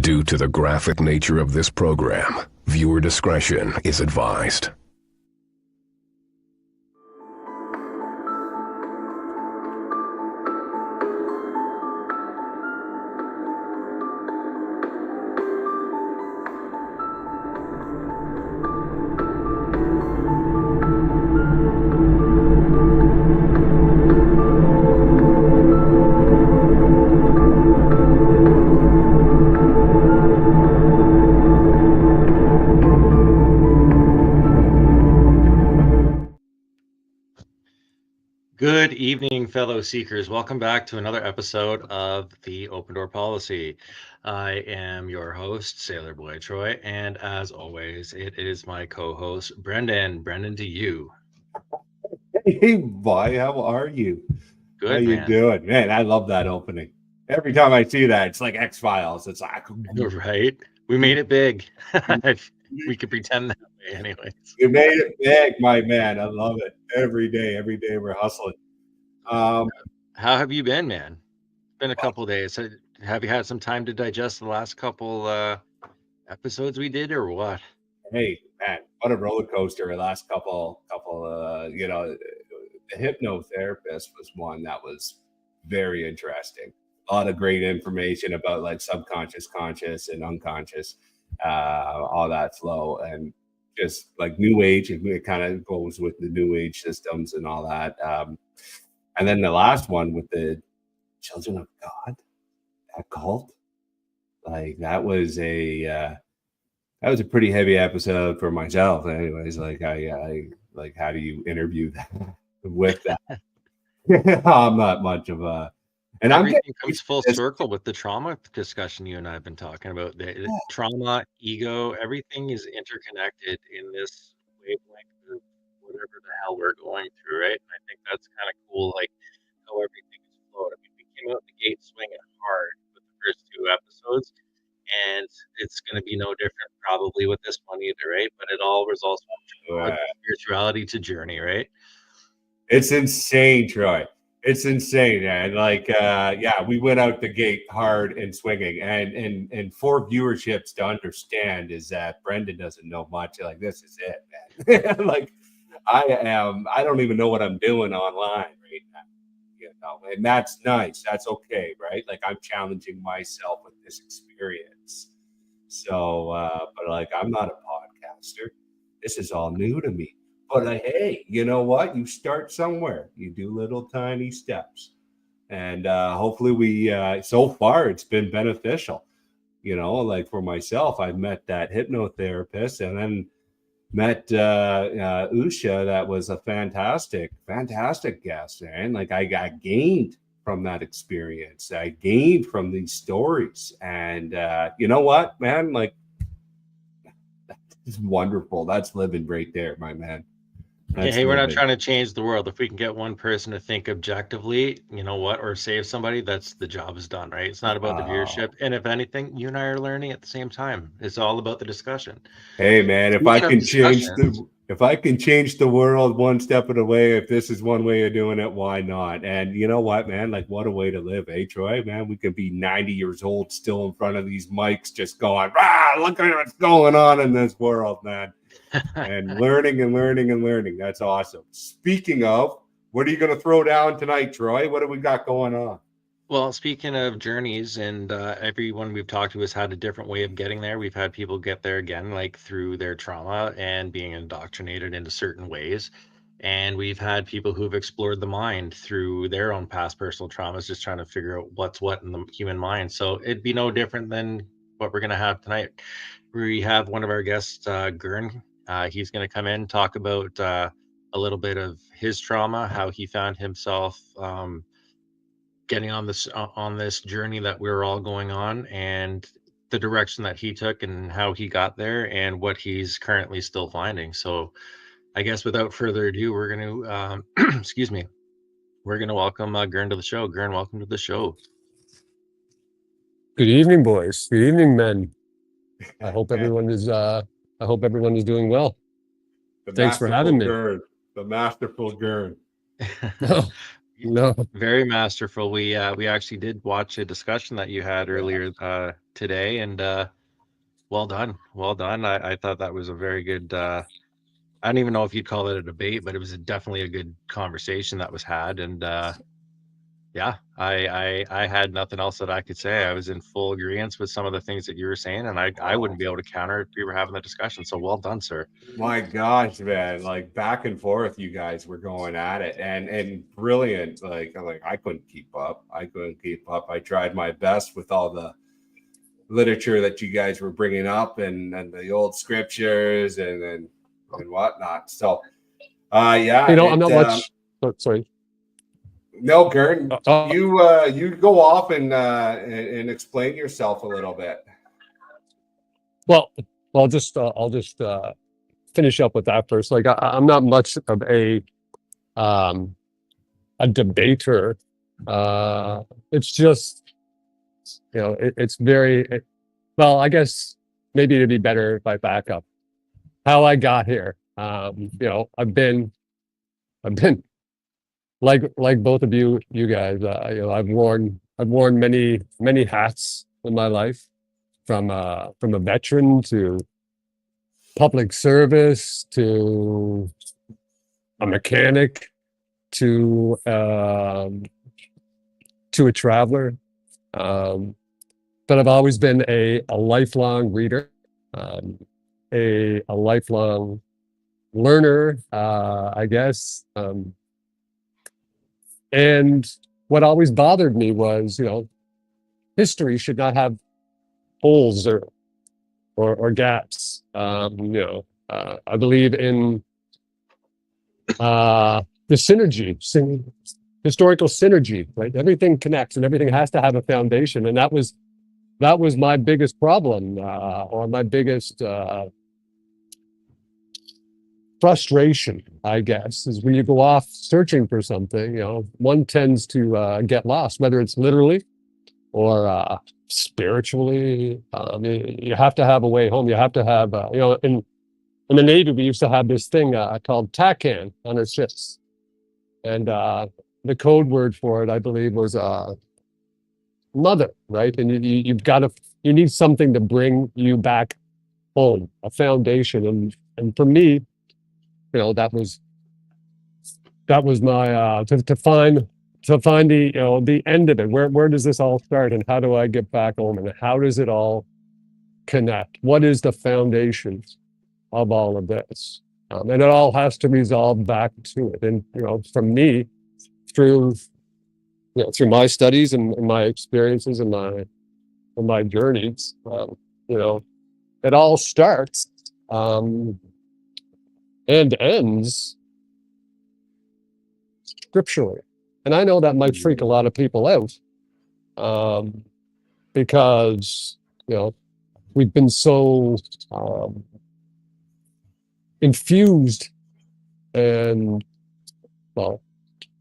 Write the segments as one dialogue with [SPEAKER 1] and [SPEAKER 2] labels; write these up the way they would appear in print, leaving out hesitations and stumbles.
[SPEAKER 1] Due to the graphic nature of this program, viewer discretion is advised.
[SPEAKER 2] Good evening, fellow seekers. Welcome back to another episode of the Open Door Policy. I am your host, Sailor Boy Troy, and as always, it is my co-host, Brendan. Brendan, to you.
[SPEAKER 3] Hey, boy, how are you?
[SPEAKER 2] Good,
[SPEAKER 3] how you
[SPEAKER 2] man.
[SPEAKER 3] doing? Man, I love that opening. Every time I see that, it's like X-Files. It's like...
[SPEAKER 2] Right? We made it big. We could pretend that way anyways.
[SPEAKER 3] You made it big, my man. I love it. Every day we're hustling.
[SPEAKER 2] How have you been, man? It's been a couple days. Have you had some time to digest the last couple episodes we did, or what?
[SPEAKER 3] Hey, man, what a roller coaster the last couple the hypnotherapist was one that was very interesting. A lot of great information about like subconscious, conscious, and unconscious, all that flow, and just like New Age. It kind of goes with the New Age systems and all that. And then the last one with the Children of God, that cult, like that was a pretty heavy episode for myself. Anyways, like I like, how do you interview that with that? I'm not much of a, and
[SPEAKER 2] everything comes full circle with the trauma discussion you and I have been talking about. The trauma, ego, everything is interconnected in this wavelength of whatever the hell we're going through, right? And I think that's kind of cool, like how everything is flowed. I mean, we came out the gate swinging hard with the first two episodes, and it's going to be no different probably with this one either, right? But it all results from spirituality to journey, right?
[SPEAKER 3] It's insane, Troy. It's insane, man. Like, we went out the gate hard and swinging, and for viewerships to understand is that Brendan doesn't know much. Like, this is it, man. Like, I don't even know what I'm doing online right now, and that's nice. That's okay, right? Like, I'm challenging myself with this experience. So, but like, I'm not a podcaster. This is all new to me. But hey, you know what? You start somewhere. You do little tiny steps. And hopefully so far, it's been beneficial. You know, like for myself, I met that hypnotherapist and then met Usha. That was a fantastic guest. And like I got gained from that experience. I gained from these stories. And you know what, man? Like, that's wonderful. That's living right there, my man.
[SPEAKER 2] Hey, we're not trying to change the world. If we can get one person to think objectively, you know what, or save somebody, that's the job is done, right? It's not about the viewership. And if anything, you and I are learning at the same time. It's all about the discussion.
[SPEAKER 3] Hey, man, if I can change the world one step at a way, if this is one way of doing it, why not? And you know what, man? Like, what a way to live, eh, Troy? Man, we could be 90 years old still in front of these mics, just going, look at what's going on in this world, man. And learning. That's awesome. Speaking of, what are you going to throw down tonight, Troy? What do we got going on?
[SPEAKER 2] Well, speaking of journeys, and everyone we've talked to has had a different way of getting there. We've had people get there again, like through their trauma and being indoctrinated into certain ways. And we've had people who've explored the mind through their own past personal traumas, just trying to figure out what's what in the human mind. So it'd be no different than what we're going to have tonight. We have one of our guests, Gern. He's going to come in, talk about a little bit of his trauma, how he found himself getting on this journey that we're all going on, and the direction that he took and how he got there and what he's currently still finding. So I guess without further ado, we're going to, excuse me, we're going to welcome Gern to the show. Gern, welcome to the show.
[SPEAKER 4] Good evening, boys. Good evening, men. I hope everyone is doing well. Thanks for having me.
[SPEAKER 3] Gern, the masterful Gern.
[SPEAKER 4] No.
[SPEAKER 2] Very masterful. We actually did watch a discussion that you had earlier today, and well done, well done. I thought that was a very good. I don't even know if you'd call it a debate, but it was definitely a good conversation that was had, and yeah, I had nothing else that I could say. I was in full agreement with some of the things that you were saying, and I wouldn't be able to counter if we were having the discussion. So well done, sir.
[SPEAKER 3] My gosh, man! Like back and forth, you guys were going at it, and brilliant. Like I couldn't keep up. I couldn't keep up. I tried my best with all the literature that you guys were bringing up, and the old scriptures, and whatnot. So, yeah,
[SPEAKER 4] I'm not much. Sorry.
[SPEAKER 3] No, Gern, you go off and explain yourself a little bit.
[SPEAKER 4] Well, I'll just finish up with that first. Like I'm not much of a debater. It's just, it's very well. I guess maybe it'd be better if I back up how I got here. I've been like both of you guys. I've worn many hats in my life, from a veteran to public service to a mechanic to a traveler. But I've always been a lifelong reader, a lifelong learner, I guess. And what always bothered me was, history should not have holes or gaps. I believe in the historical synergy, right? Everything connects and everything has to have a foundation. And that was my biggest problem, or my biggest frustration, I guess, is when you go off searching for something, one tends to get lost, whether it's literally or spiritually. You have to have a way home. You have to have, in the Navy, we used to have this thing called TACAN on our ships. And the code word for it, I believe, was mother, right? And you need something to bring you back home, a foundation. And for me, that was my to find the the end of it. Where does this all start, and how do I get back home, and how does it all connect? What is the foundation of all of this? And it all has to resolve back to it. And from me, through my studies and my experiences and my journeys, it all starts and ends scripturally. And I know that might freak a lot of people out, because we've been so infused and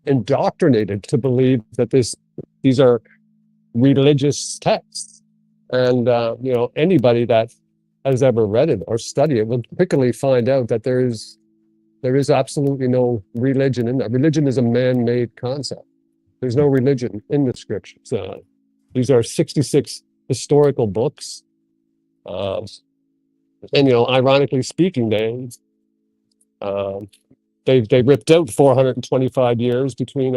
[SPEAKER 4] indoctrinated to believe that these are religious texts. And anybody that has ever read it or studied it will quickly find out that there is absolutely no religion in that. Religion is a man-made concept. There's no religion in the scriptures. These are 66 historical books, and ironically speaking, they ripped out 425 years between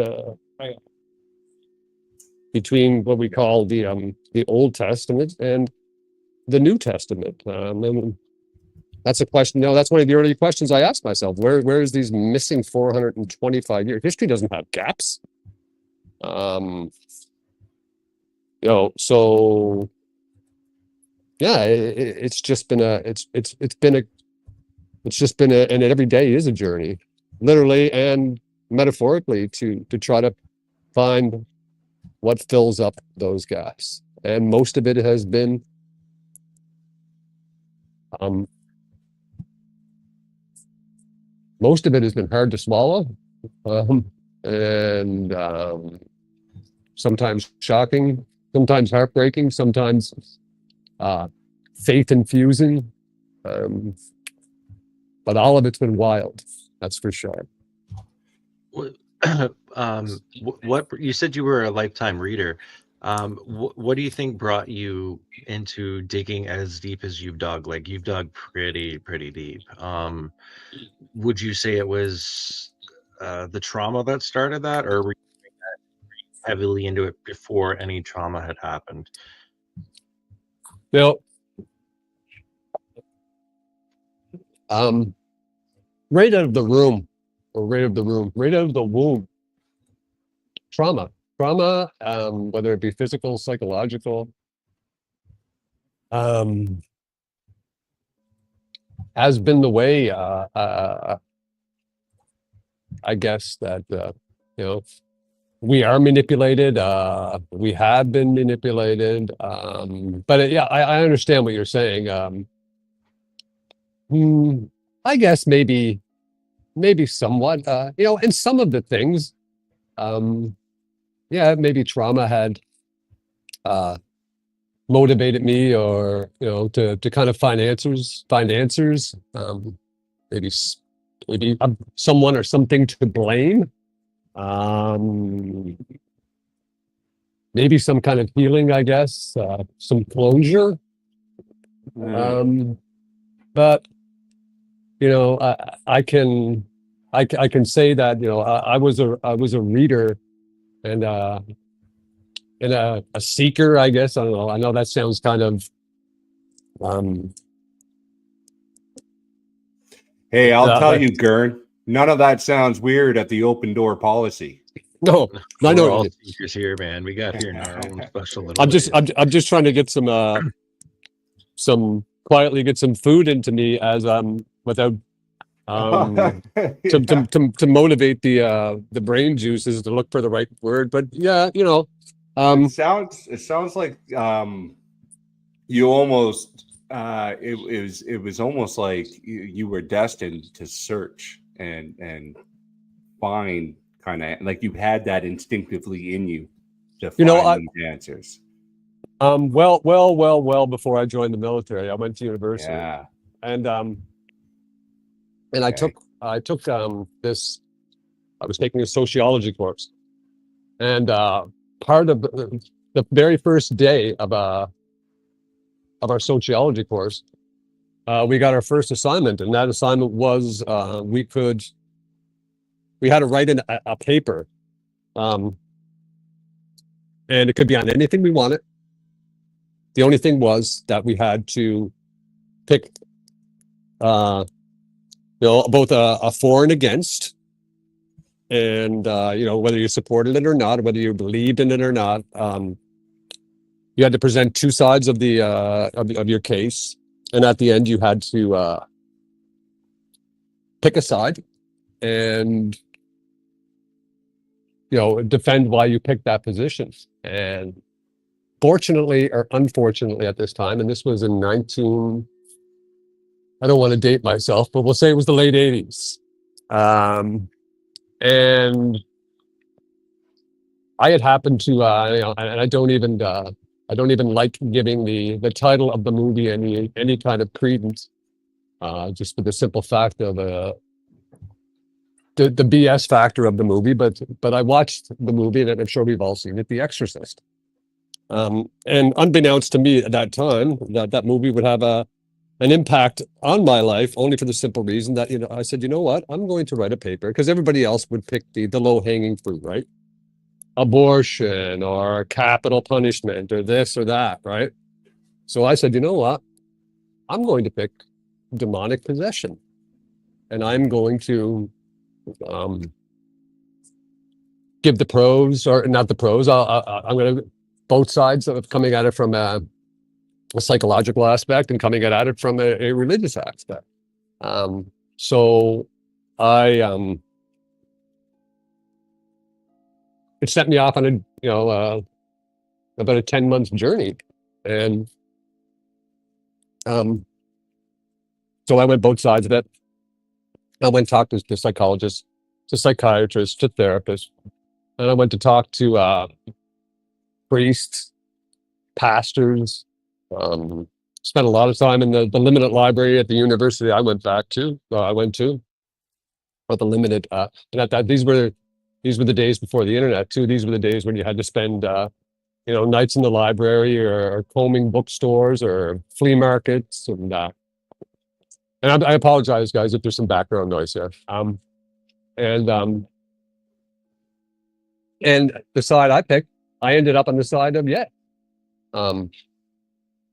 [SPEAKER 4] what we call the Old Testament and the New Testament. And that's a question. That's one of the early questions I asked myself. Where is these missing 425 years? History doesn't have gaps. So yeah, it's just been and every day is a journey, literally and metaphorically, to try to find what fills up those gaps. And most of it has been hard to swallow, and sometimes shocking, sometimes heartbreaking, sometimes faith infusing, but all of it's been wild, that's for sure.
[SPEAKER 2] What you said you were a lifetime reader. What do you think brought you into digging as deep as you've dug? Like you've dug pretty deep. Would you say it was the trauma that started that, or were you heavily into it before any trauma had happened?
[SPEAKER 4] Now, right out of the room, or right out of the womb, trauma, whether it be physical, psychological, has been the way, I guess that, we are manipulated, we have been manipulated, but yeah, I understand what you're saying. I guess maybe somewhat, and some of the things, yeah, maybe trauma had motivated me, or to kind of find answers. Maybe someone or something to blame. Maybe some kind of healing, I guess, some closure. But I can say that I was a reader and a seeker, I guess. I don't know. I know that sounds kind of
[SPEAKER 3] Hey, I'll tell you, Gern, none of that sounds weird at the open door policy.
[SPEAKER 4] no, I
[SPEAKER 2] We're
[SPEAKER 4] know.
[SPEAKER 2] all seekers here, man. We got here in our own special little
[SPEAKER 4] I'm just
[SPEAKER 2] ways.
[SPEAKER 4] I'm just trying to get quietly get some food into me as without to motivate the brain juices to look for the right word. But yeah,
[SPEAKER 3] it sounds like you almost it was almost like you were destined to search and find, kind of like you had that instinctively in you to find these answers.
[SPEAKER 4] Well before I joined the military, I went to university.
[SPEAKER 3] Yeah.
[SPEAKER 4] And
[SPEAKER 3] Okay.
[SPEAKER 4] I took this. I was taking a sociology course, and part of the very first day of our sociology course, we got our first assignment, and that assignment was we had to write a paper, and it could be on anything we wanted. The only thing was that we had to pick both a for and against, and whether you supported it or not, or whether you believed in it or not. You had to present two sides of the of your case, and at the end you had to pick a side and defend why you picked that position. And fortunately or unfortunately at this time, and this was in I don't want to date myself, but we'll say it was the late 80s. And I had happened to, and I don't even like giving the title of the movie any kind of credence, just for the simple fact of the BS factor of the movie. But I watched the movie, and I'm sure we've all seen it, The Exorcist. And unbeknownst to me at that time, that movie would have an impact on my life, only for the simple reason that, I said, you know what, I'm going to write a paper, because everybody else would pick the low-hanging fruit, right? Abortion or capital punishment or this or that, right? So I said, you know what, I'm going to pick demonic possession, and I'm going to give the pros, or not the pros, I'm going to both sides of coming at it from a psychological aspect and coming at it from a religious aspect. So I it set me off on about a 10-month journey, and so I went both sides of it. I went to talk to psychologists, to psychiatrists, to therapists, and I went to talk to priests, pastors. Spent a lot of time in the limited library at the university I went to, or the limited, and at that, these were these were the days before the internet too. These were the days when you had to spend nights in the library or combing bookstores or flea markets. And I apologize, guys, if there's some background noise here. And the side I picked, I ended up on the side of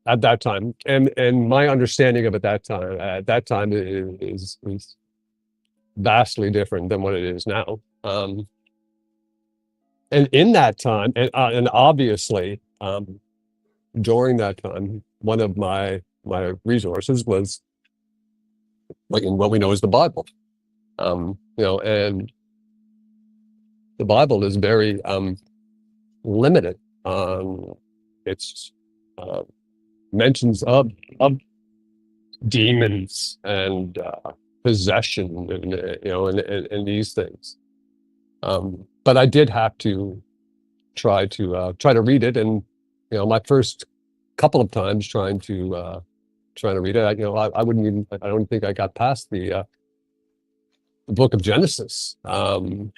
[SPEAKER 4] at that time, and my understanding of it at that time is vastly different than what it is now. And in that time, and obviously, during that time, one of my resources was like in what we know as the Bible. And the Bible is very limited on its mentions of demons and possession and these things. But I did have to try to read it, and my first couple of times trying to read it, I don't think I got past the book of Genesis, and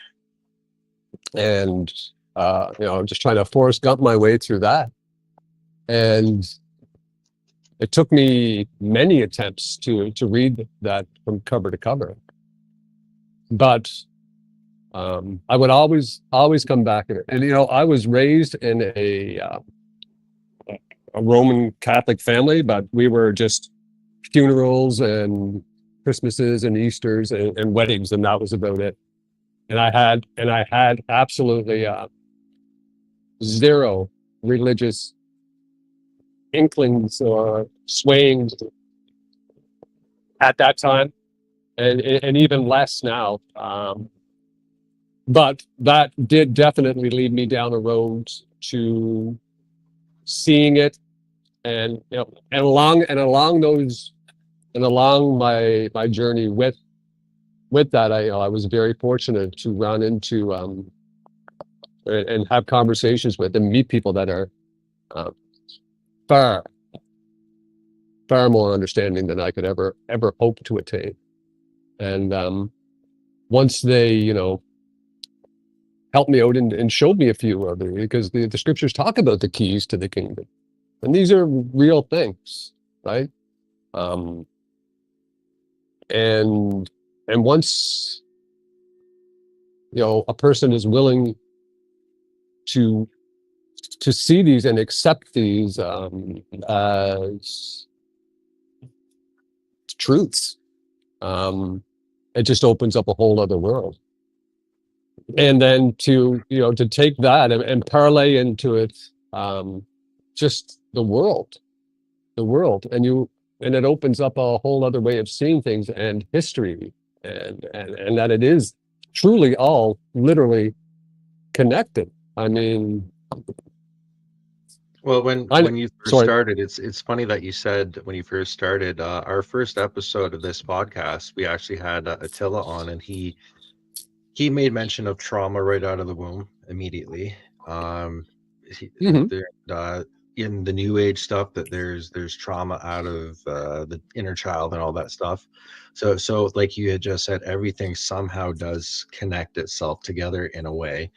[SPEAKER 4] just trying to Forrest Gump my way through that, and it took me many attempts to read that from cover to cover, but I would always come back to it. And I was raised in a Roman Catholic family, but we were just funerals and Christmases and Easters and weddings, and that was about it. And I had absolutely zero religious inklings or swayings at that time, and even less now. But that did definitely lead me down a road to seeing it, and along my journey with that, I was very fortunate to run into and have conversations with and meet people that are far more understanding than I could ever hope to attain. And once they helped me out and showed me a few of them, because the scriptures talk about the keys to the kingdom, and these are real things, right? And once a person is willing to see these and accept these as truths, it just opens up a whole other world. And then to take that and parlay into it just the world, and it opens up a whole other way of seeing things and history, and that it is truly all literally connected. I mean,
[SPEAKER 2] well, when you first started, it's funny that you said when you first started, our first episode of this podcast, we actually had Attila on, and he made mention of trauma right out of the womb immediately. In the new age stuff, that there's trauma out of the inner child and all that stuff. So like you had just said, everything somehow does connect itself together in a way,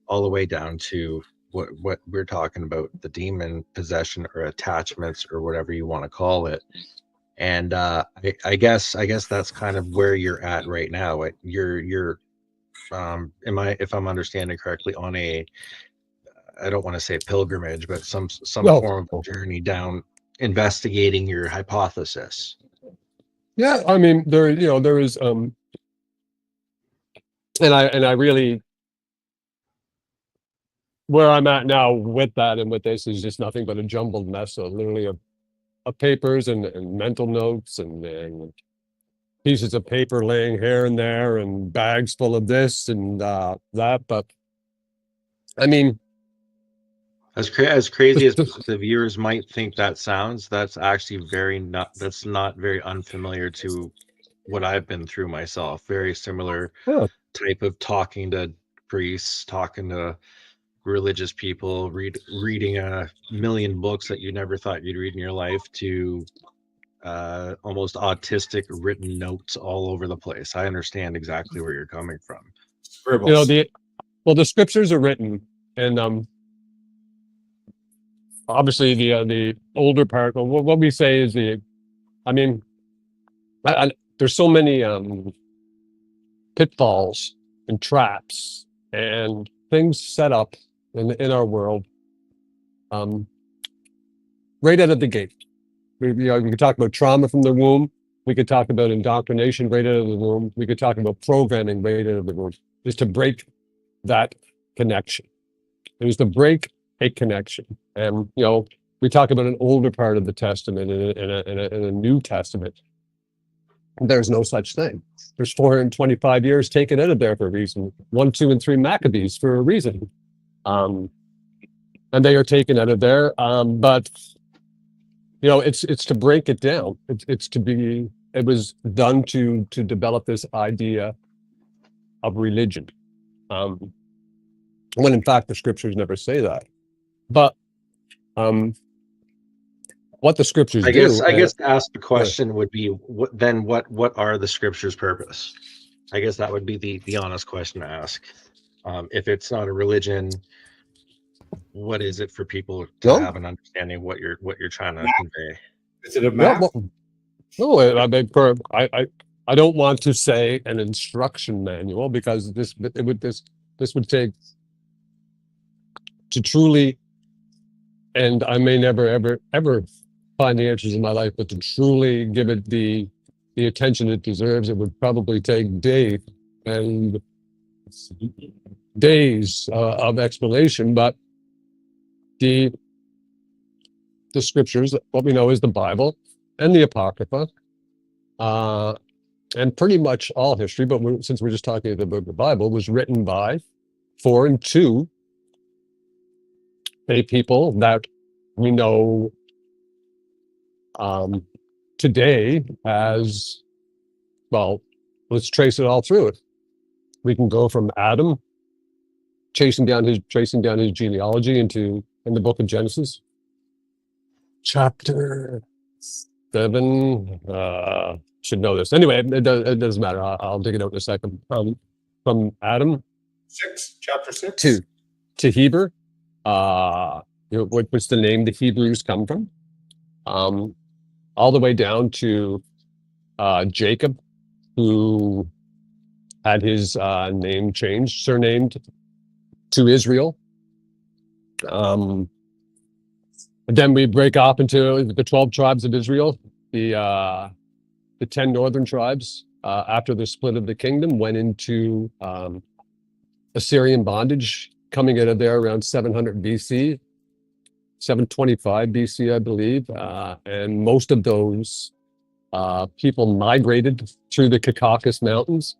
[SPEAKER 2] all the way down to what we're talking about, the demon possession or attachments or whatever you want to call it. And I guess that's kind of where you're at right now. You're if I'm understanding correctly, on a, I don't want to say pilgrimage, but some form of journey down investigating your hypothesis.
[SPEAKER 4] Yeah, I mean, there is and I really, where I'm at now with that and with this is just nothing but a jumbled mess of literally of papers and mental notes and pieces of paper laying here and there and bags full of this and that. But I mean,
[SPEAKER 2] as crazy as the viewers might think that sounds, that's actually that's not very unfamiliar to what I've been through myself. Very similar type of talking to priests, talking to religious people, reading a million books that you never thought you'd read in your life, to almost autistic written notes all over the place. I understand exactly where you're coming from.
[SPEAKER 3] Scribbles.
[SPEAKER 4] Well, the scriptures are written, and obviously the older part. What we say is I mean, there's so many pitfalls and traps and things set up in our world, right out of the gate. We could talk about trauma from the womb. We could talk about indoctrination right out of the womb. We could talk about programming right out of the womb. Is to break that connection. It was to break a connection. And we talk about an older part of the Testament in a New Testament. There's no such thing. There's 425 years taken out of there for a reason. 1, 2, and 3 Maccabees for a reason. And they are taken out of there. But it's to break it down. It was done to develop this idea of religion. When in fact the scriptures never say that. But what the scriptures
[SPEAKER 2] I
[SPEAKER 4] do,
[SPEAKER 2] guess to ask the question would be what are the scriptures' purpose? I guess that would be the honest question to ask. If it's not a religion, what is it for people to have an understanding of what you're trying to convey?
[SPEAKER 3] Is it a map?
[SPEAKER 4] I don't want to say an instruction manual, because this would take to truly, and I may never ever find the answers in my life, but to truly give it the attention it deserves, it would probably take days and days of explanation. But the scriptures, what we know is the Bible and the Apocrypha, and pretty much all history, but since we're just talking about the Bible, was written by, for, and to a people that we know today as, well, let's trace it all through it. We can go from Adam, tracing down his genealogy in the book of Genesis, chapter 7. Should know this. Anyway, it doesn't matter. I'll dig it out in a second. From Adam
[SPEAKER 3] 6, chapter 6
[SPEAKER 4] to Heber. What's the name the Hebrews come from? All the way down to Jacob, who had his name changed, surnamed to Israel. Then we break off into the 12 tribes of Israel. The 10 northern tribes, after the split of the kingdom, went into Assyrian bondage, coming out of there around 700 BC, 725 BC, I believe. And most of those people migrated through the Caucasus Mountains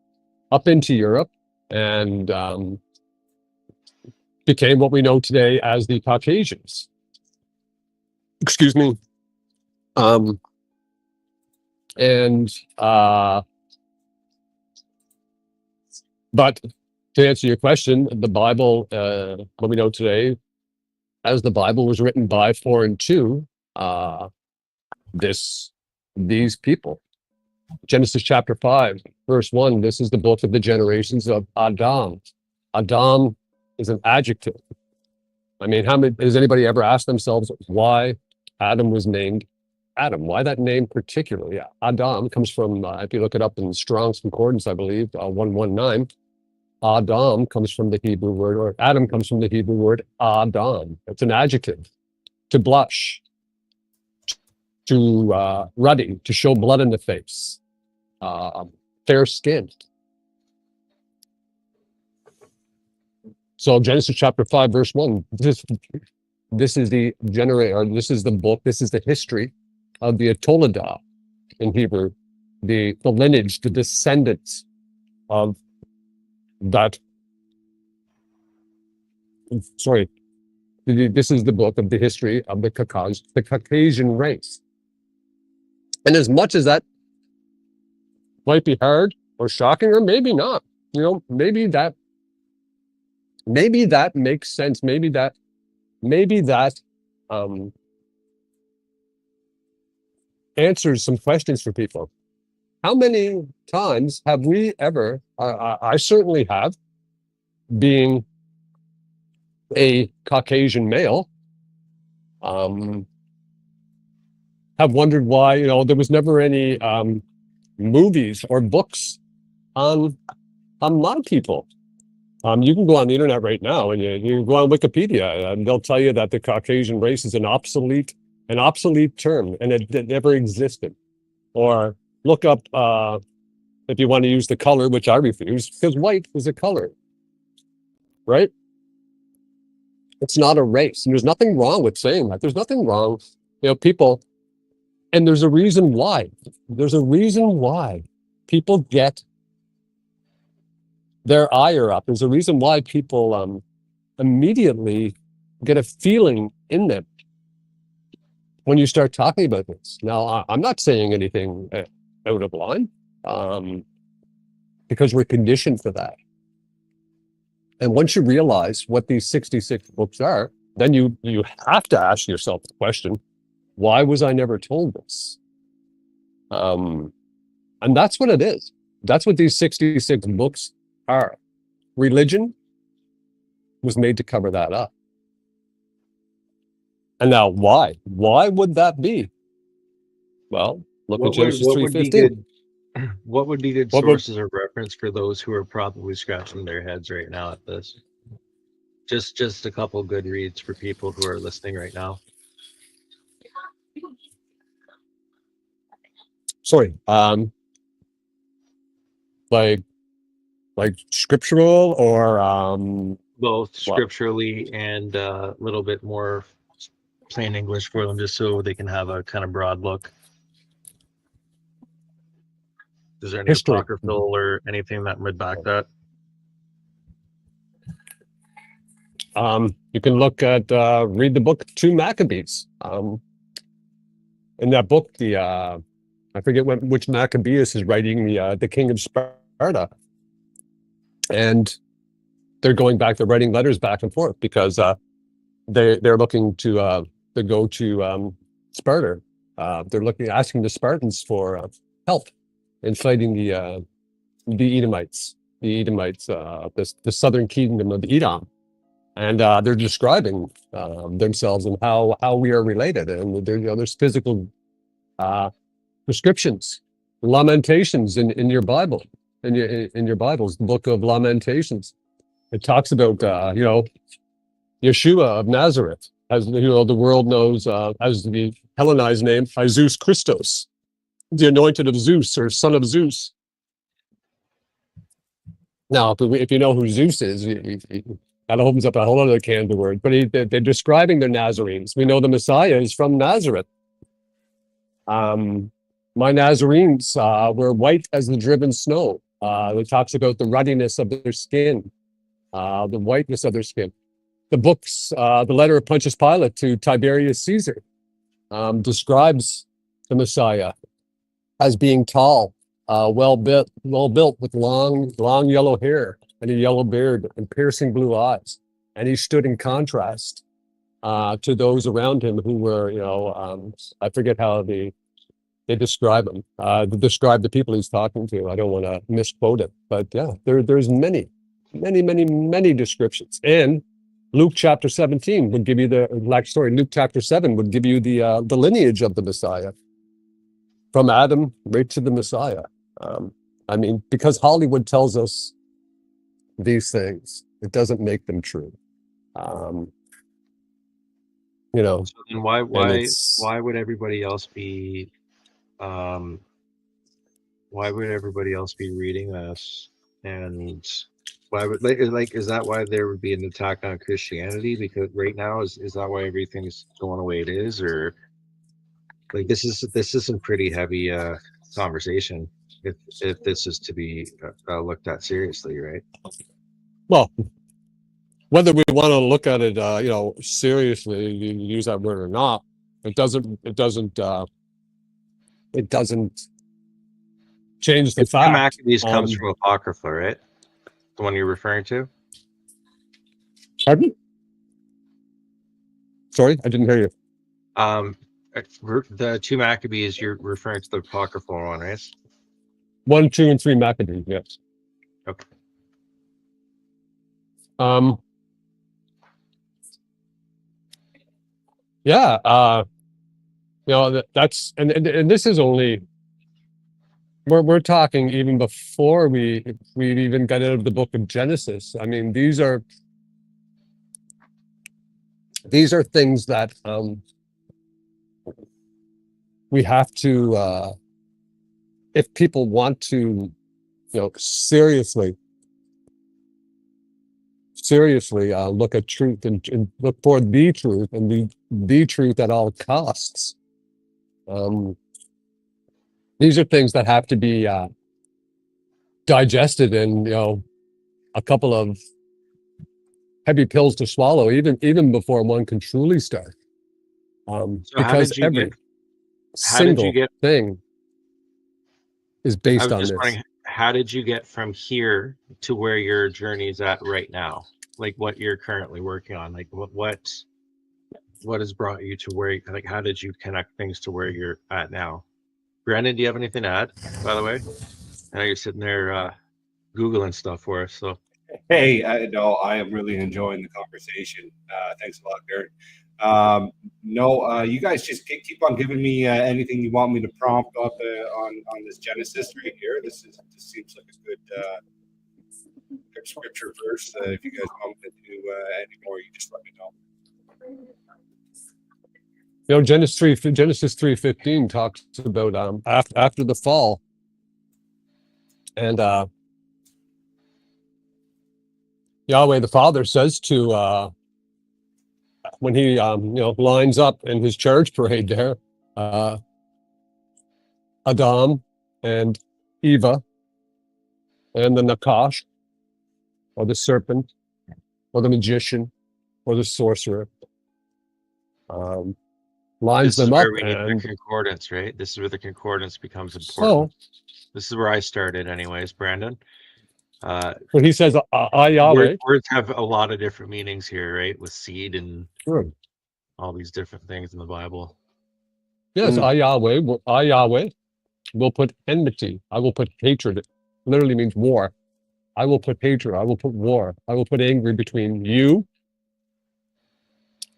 [SPEAKER 4] up into Europe and became what we know today as the Caucasians. Excuse me. But to answer your question, the Bible, what we know today as the Bible, was written by, for, and to these people. Genesis chapter 5, verse 1, this is the book of the generations of Adam. Adam is an adjective. I mean, has anybody ever asked themselves why Adam was named Adam? Why that name particularly? Yeah, Adam comes from, if you look it up in Strong's Concordance, I believe, 119, Adam comes from the Hebrew word, or Adam comes from the Hebrew word Adam. It's an adjective. To blush, to ruddy, to show blood in the face, fair skinned. So Genesis chapter 5, verse 1, this is the this is the book, this is the history of the Toledah in Hebrew, the lineage, the descendants of that. Sorry, this is the book of the history of the Caucasian race. And as much as that might be hard or shocking, or maybe not, maybe that makes sense. Maybe that answers some questions for people. How many times have we ever, I certainly have, being a Caucasian male, have wondered why, there was never any movies or books on my people. You can go on the internet right now and you go on Wikipedia and they'll tell you that the Caucasian race is an obsolete term and it never existed. Or look up, if you want to use the color, which I refuse, because white is a color, right? It's not a race. And there's nothing wrong with saying that. There's nothing wrong, people, and there's a reason why. There's a reason why people get their ire up. There's a reason why people immediately get a feeling in them when you start talking about this. Now, I'm not saying anything out of line, because we're conditioned for that. And once you realize what these 66 books are, then you have to ask yourself the question, why was I never told this? And that's what it is. That's what these 66 books are. Religion was made to cover that up. And now why? Why would that be? Well, look at Genesis 3:15.
[SPEAKER 2] What would be good sources of reference for those who are probably scratching their heads right now at this? Just a couple good reads for people who are listening right now.
[SPEAKER 4] Sorry, like scriptural or
[SPEAKER 2] both scripturally and a little bit more plain English for them, just so they can have a kind of broad look. Is there any apocryphal or anything that would back that?
[SPEAKER 4] You can look at read the book 2 Maccabees. In that book, I forget which Maccabeus is writing the king of Sparta, and they're going back. They're writing letters back and forth because they're looking to go to Sparta. They're asking the Spartans for help in fighting the Edomites. The Edomites, the southern kingdom of Edom, and they're describing themselves and how we are related. And there's physical descriptions, lamentations in your Bible, in your Bibles, the book of Lamentations. It talks about Yeshua of Nazareth, as the world knows as the Hellenized name, Jesus Christos, the anointed of Zeus or son of Zeus. Now, if you know who Zeus is, that opens up a whole other can of worms. But they're describing the Nazarenes. We know the Messiah is from Nazareth. My Nazarenes were white as the driven snow. It talks about the ruddiness of their skin, the whiteness of their skin. The books, the letter of Pontius Pilate to Tiberius Caesar, describes the Messiah as being tall, well built with long yellow hair and a yellow beard and piercing blue eyes. And he stood in contrast to those around him who were, I forget how they describe him. They describe the people he's talking to. I don't want to misquote it, but yeah, there's many descriptions. And Luke chapter 17 would give you Luke chapter 7 would give you the lineage of the Messiah, from Adam right to the Messiah. Because Hollywood tells us these things, it doesn't make them true. So
[SPEAKER 2] then why would everybody else be reading this? And why would is that why there would be an attack on Christianity? Because right now is that why everything's going the way it is? Or this is some pretty heavy conversation if this is to be looked at seriously, right?
[SPEAKER 4] Well, whether we want to look at it seriously, you use that word or not, it doesn't change the fact.
[SPEAKER 2] Maccabees comes from Apocrypha, right? The one you're referring to?
[SPEAKER 4] Pardon? Sorry, I didn't hear you.
[SPEAKER 2] The 2 Maccabees, you're referring to the Apocryphal one, right?
[SPEAKER 4] 1, 2, and 3 Maccabees, yes.
[SPEAKER 2] Okay.
[SPEAKER 4] Yeah, that's and this is only we're talking even before we even got out of the book of Genesis. I mean, these are things that we have to if people want to, seriously look at truth and look for the truth and the truth at all costs. These are things that have to be digested in, a couple of heavy pills to swallow, even before one can truly start.
[SPEAKER 2] So
[SPEAKER 4] Because every
[SPEAKER 2] how did you
[SPEAKER 4] single
[SPEAKER 2] get,
[SPEAKER 4] thing is
[SPEAKER 2] I
[SPEAKER 4] based
[SPEAKER 2] was
[SPEAKER 4] on
[SPEAKER 2] just
[SPEAKER 4] this.
[SPEAKER 2] wondering, how did you get from here to where your journey is at right now? Like what you're currently working on? Like what has brought you to where, like, how did you connect things to where you're at now? Brandon, do you have anything to add, by the way? I know you're sitting there Googling stuff for us. So
[SPEAKER 3] Hey, no, I am really enjoying the conversation. Thanks a lot, Gern. No, you guys just keep on giving me anything you want me to prompt on this Genesis right here. This seems like a good scripture verse. If you guys want me to do any more, you just let me know.
[SPEAKER 4] Genesis 3:15 talks about after the fall, and Yahweh the Father says to when he lines up in his charge parade there, Adam and Eva and the Nakash, or the serpent, or the magician, or the sorcerer, lines
[SPEAKER 2] this is
[SPEAKER 4] them up,
[SPEAKER 2] where we need the
[SPEAKER 4] and
[SPEAKER 2] concordance, right? This is where the concordance becomes
[SPEAKER 4] so
[SPEAKER 2] important. This is where I started anyways, Brandon.
[SPEAKER 4] when he says, I Yahweh,
[SPEAKER 2] Words have a lot of different meanings here, right? With seed and
[SPEAKER 4] sure.
[SPEAKER 2] all these different things in the Bible.
[SPEAKER 4] Yes, I Yahweh will put enmity. I will put hatred. It literally means war. I will put hatred. I will put war. I will put anger between you,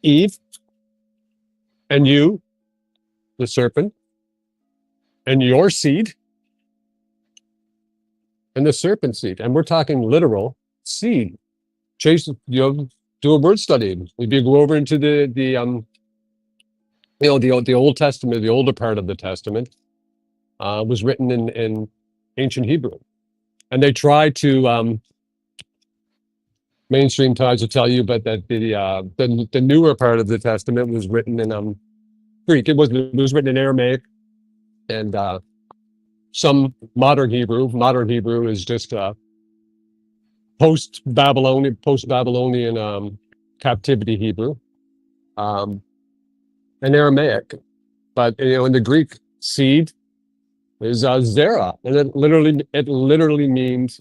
[SPEAKER 4] Eve, and you, the serpent, and your seed, and the serpent seed. And we're talking literal seed. Chase, do a word study. Maybe go over into the the Old Testament, the older part of the Testament, was written in ancient Hebrew, and they try to mainstream tries to tell you, but that the newer part of the Testament was written in Greek. It was written in Aramaic and some modern Hebrew. Modern Hebrew is just post Babylonian captivity Hebrew, and Aramaic. But in the Greek, seed is zera, and it literally means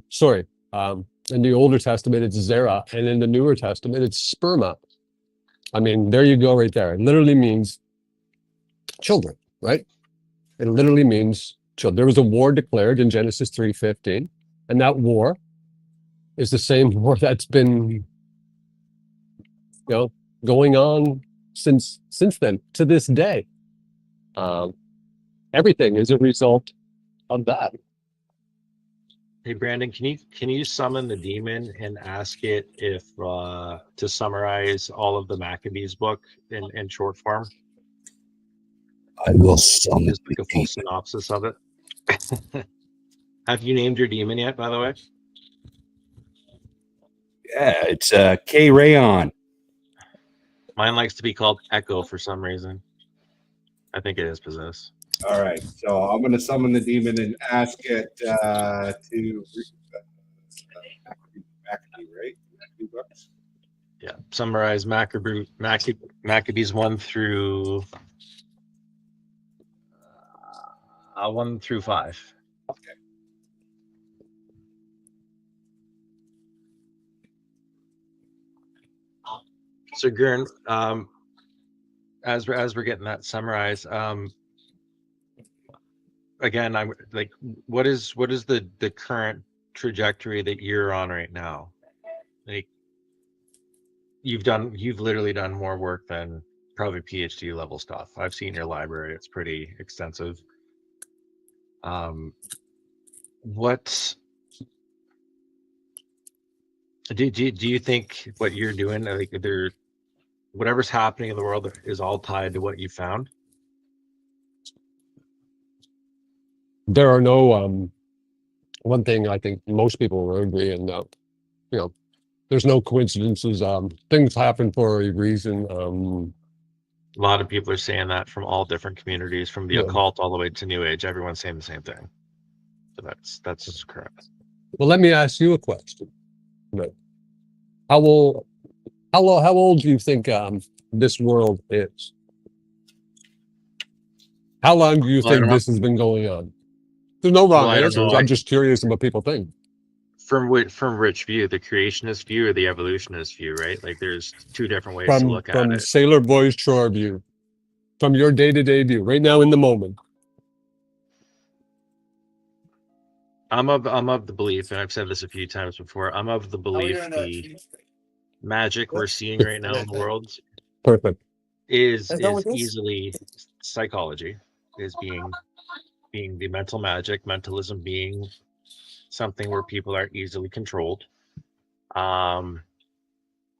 [SPEAKER 4] sorry. In the Older Testament, it's zera, and in the Newer Testament, it's sperma. I mean, there you go, right there. It literally means children, right? It literally means children. There was a war declared in Genesis 3:15, and that war is the same war that's been, going on since then to this day. Everything is a result of that.
[SPEAKER 2] Hey Brandon, can you summon the demon and ask it if to summarize all of the Maccabees book in short form?
[SPEAKER 3] I will summon
[SPEAKER 2] Just like a full synopsis of it. Have you named your demon yet, by the way?
[SPEAKER 3] Yeah, it's K Rayon.
[SPEAKER 2] Mine likes to be called Echo for some reason. I think it is possessed.
[SPEAKER 3] All right, so I'm going to summon the demon and ask it to Maccabee, right? Maccabee books.
[SPEAKER 2] Yeah. Summarize Maccabees 1 through 5.
[SPEAKER 3] Okay.
[SPEAKER 2] So Gern, as we're getting that summarized, again, I'm like, what is the current trajectory that you're on right now? Like, you've literally done more work than probably PhD level stuff. I've seen your library; it's pretty extensive. What do you think what you're doing, like there, whatever's happening in the world is all tied to what you found?
[SPEAKER 4] There are no one thing I think most people will agree in, you know, there's no coincidences. Things happen for a reason.
[SPEAKER 2] A lot of people are saying that from all different communities, from the
[SPEAKER 4] Yeah.
[SPEAKER 2] occult all the way to New Age. Everyone's saying the same thing. So that's correct.
[SPEAKER 4] Well, let me ask you a question. Right. How old do you think this world is? How long do you
[SPEAKER 2] Well, I don't
[SPEAKER 4] think
[SPEAKER 2] know.
[SPEAKER 4] this has been going on? There's no wrong
[SPEAKER 2] Well, I don't
[SPEAKER 4] answers.
[SPEAKER 2] know.
[SPEAKER 4] I'm just curious about what people think.
[SPEAKER 2] From which view, the creationist view or the evolutionist view, right? Like there's two different ways to
[SPEAKER 4] From
[SPEAKER 2] look at it.
[SPEAKER 4] Sailor Boy's chore view, from your day-to-day view, right now in the moment.
[SPEAKER 2] I'm of the belief, and I've said this a few times before, I'm of the belief the magic we're seeing right now in the world
[SPEAKER 4] Perfect.
[SPEAKER 2] is easily psychology, is being the mental magic, mentalism being something where people are easily controlled. I'm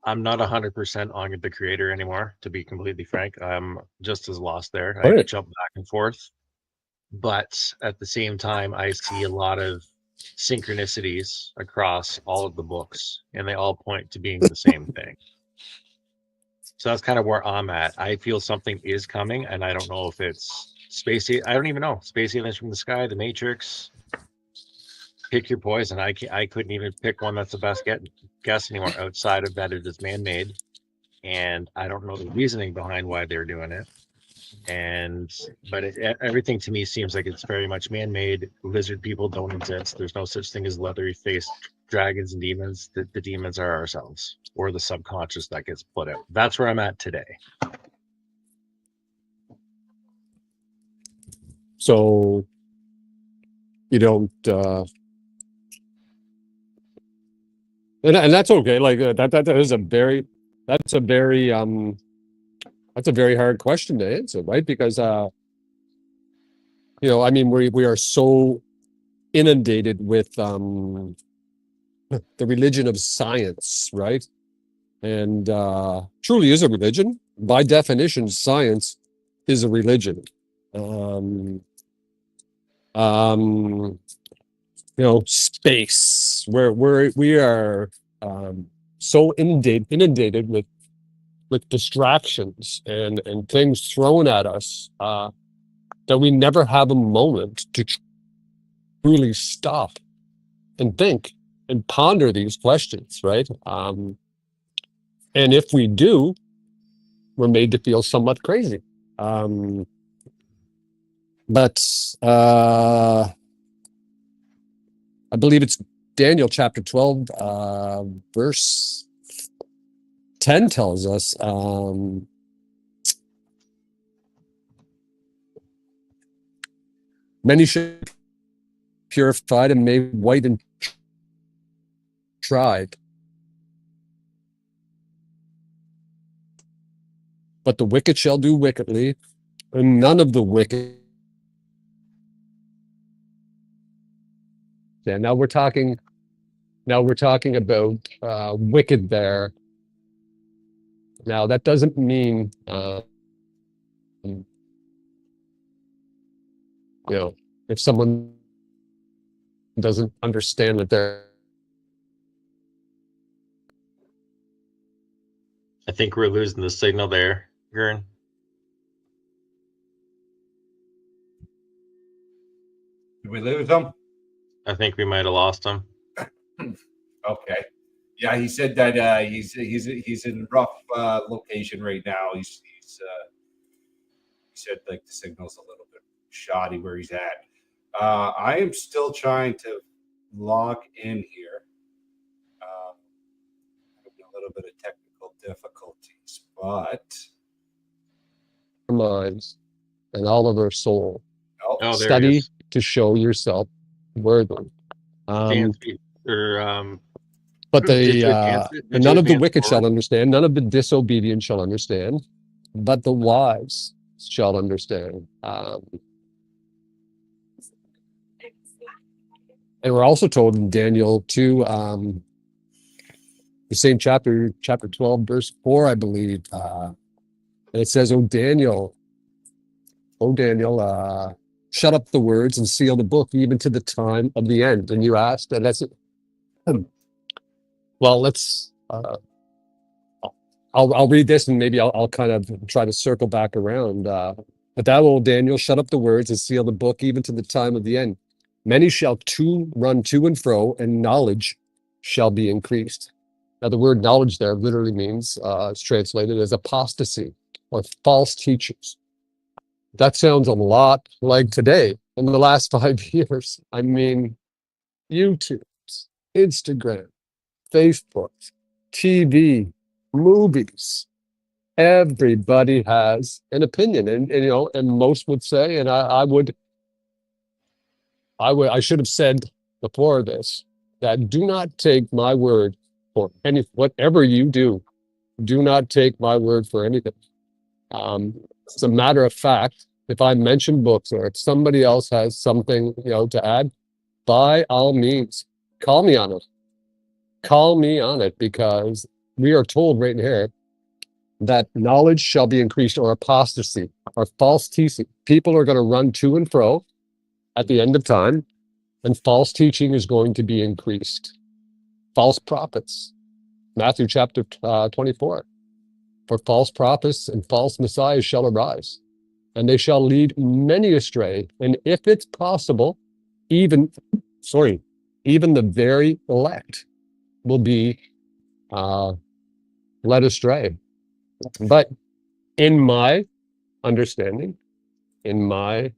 [SPEAKER 2] not 100% on the creator anymore, to be completely frank. I'm just as lost there. I
[SPEAKER 4] Right.
[SPEAKER 2] jump back and forth. But at the same time, I see a lot of synchronicities across all of the books, and they all point to being the same thing. So that's kind of where I'm at. I feel something is coming, and I don't know if it's space. I don't even know. Space aliens from the sky, the Matrix. Pick your poison. I couldn't even pick one that's the best guess anymore outside of that it is man-made, and I don't know the reasoning behind why they're doing it. But everything to me seems like it's very much man-made. Lizard people don't exist. There's no such thing as leathery-faced dragons and demons. The demons are ourselves, or the subconscious that gets put out. That's where I'm at today.
[SPEAKER 4] So you don't, and that's okay. Like that is a very, that's a very hard question to answer, right? Because you know, I mean, we are so inundated with the religion of science, right? And truly is a religion. By definition, science is a religion. You know, space, where we are so inundated with distractions and things thrown at us that we never have a moment to truly stop and think and ponder these questions, right? And if we do, we're made to feel somewhat crazy. But I believe it's Daniel chapter 12, verse 10 tells us, many should be purified and made white and tried. But the wicked shall do wickedly, and none of the wicked. Yeah, now we're talking about wicked there. Now that doesn't mean you know, if someone doesn't understand that they're.
[SPEAKER 2] I think we're losing the signal there, Gern.
[SPEAKER 3] Did we lose them?
[SPEAKER 2] I think we might have lost him.
[SPEAKER 3] Okay. Yeah, he said that he's in a rough location right now. He said like the signal's a little bit shoddy where he's at. I am still trying to log in here. Having a little bit of technical difficulties, but
[SPEAKER 4] Minds and all of our soul.
[SPEAKER 2] Oh, there he
[SPEAKER 4] Study
[SPEAKER 2] is.
[SPEAKER 4] to show yourself worthy.
[SPEAKER 2] Can't speak, or
[SPEAKER 4] But
[SPEAKER 2] Did you advance it? Did you
[SPEAKER 4] none of the
[SPEAKER 2] advance
[SPEAKER 4] wicked
[SPEAKER 2] forward?
[SPEAKER 4] shall understand, none of the disobedient shall understand, but the wise shall understand. And we're also told in Daniel 2, the same chapter 12, verse 4, I believe. And it says, O Daniel, shut up the words and seal the book even to the time of the end. And you asked, and that's it. Well, let's I'll read this, and maybe I'll kind of try to circle back around. But thou, O Daniel, shut up the words and seal the book even to the time of the end. Many shall run to and fro, and knowledge shall be increased. Now, the word knowledge there literally means, it's translated as apostasy or false teachers. That sounds a lot like today in the last 5 years. I mean, YouTube, Instagram, Facebook, TV, movies. Everybody has an opinion, and you know, and most would say, and I should have said before this, that do not take my word for whatever you do. Do not take my word for anything. As a matter of fact, if I mention books or if somebody else has something, you know, to add, by all means, call me on it. Call me on it, because we are told right here that knowledge shall be increased, or apostasy or false teaching. People are going to run to and fro at the end of time, and false teaching is going to be increased. False prophets, Matthew chapter 24. For false prophets and false messiahs shall arise, and they shall lead many astray. And if it's possible, even the very elect will be led astray. But in my understanding, in my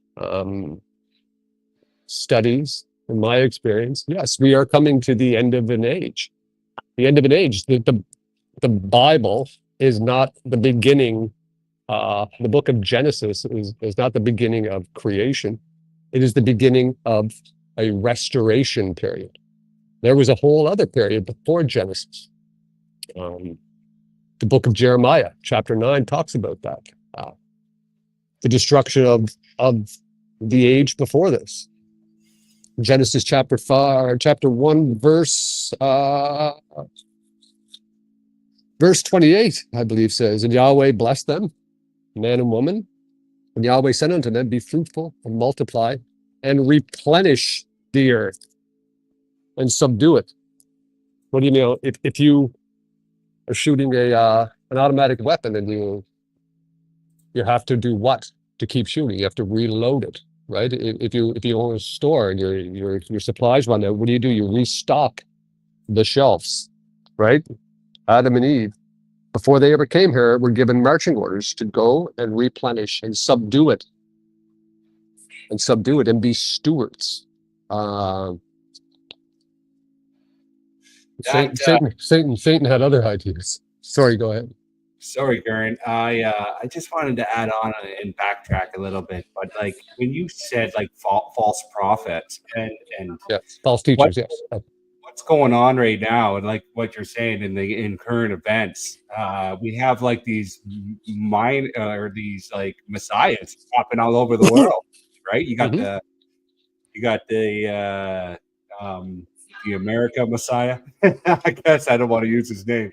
[SPEAKER 4] studies, in my experience, yes, we are coming to the end of an age. The end of an age. The Bible is not the beginning. The book of Genesis is not the beginning of creation. It is the beginning of a restoration period. There was a whole other period before Genesis. The book of Jeremiah, chapter 9, talks about that. The destruction of the age before this. Genesis chapter 1, verse 28, I believe, says, and Yahweh blessed them, man and woman, and Yahweh said unto them, be fruitful and multiply and replenish the earth and subdue it. What do you mean? If you are shooting an automatic weapon, and you have to do what to keep shooting? You have to reload it, right? If you own a store and your supplies run out, what do? You restock the shelves, right? Adam and Eve, before they ever came here, were given marching orders to go and replenish and subdue it and be stewards. Satan had other ideas. Sorry, go ahead.
[SPEAKER 3] Sorry, Gern. I just wanted to add on and backtrack a little bit, but like when you said like false prophets and
[SPEAKER 4] yeah, false teachers, yes.
[SPEAKER 3] What's going on right now, and like what you're saying in current events, we have like these these like messiahs popping all over the world, right? You got the America Messiah. I guess I don't want to use his name,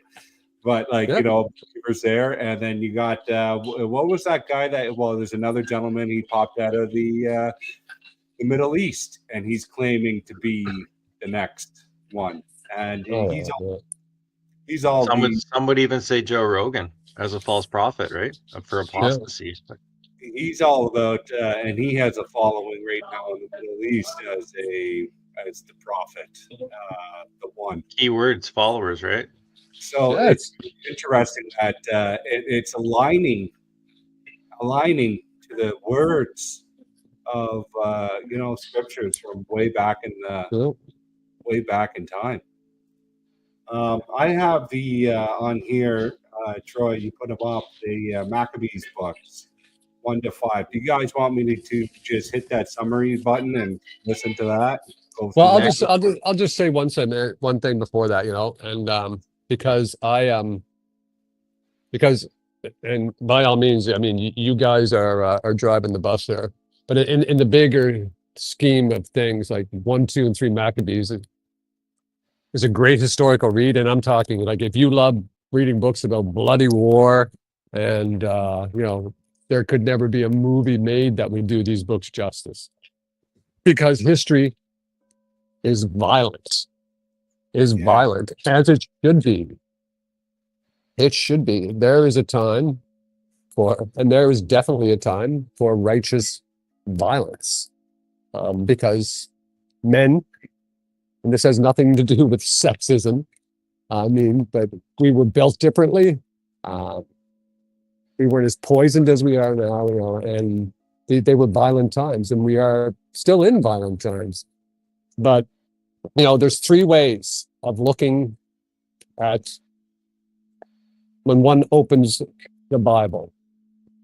[SPEAKER 3] but like you know, believers there, and then you got what was that guy that? Well, there's another gentleman. He popped out of the Middle East, and he's claiming to be the next one, and he's all.
[SPEAKER 2] Some would even say Joe Rogan as a false prophet, right? For apostasy.
[SPEAKER 3] Yeah. He's all about, and he has a following right now in the Middle East as the prophet, the one.
[SPEAKER 2] Keywords, followers, right?
[SPEAKER 3] So it's interesting that it's aligning to the words of scriptures from way back in time. I have the on here, Troy. You put them up, the Maccabees books. 1 to 5. Do you guys want me to just hit that summary button and listen to that? Go
[SPEAKER 4] Well,
[SPEAKER 3] through that?
[SPEAKER 4] I'll just say one thing before that, and because because and by all means, I mean you guys are driving the bus there, but in the bigger scheme of things, like 1, 2, and 3 Maccabees is a great historical read, and I'm talking like if you love reading books about bloody war, and there could never be a movie made that would do these books justice, because history is violent, violent, as it should be. It should be. There is a time and there is definitely a time for righteous violence, because men, and this has nothing to do with sexism, but we were built differently. We weren't as poisoned as we are now, and they were violent times, and we are still in violent times. But, there's 3 ways of looking at when one opens the Bible.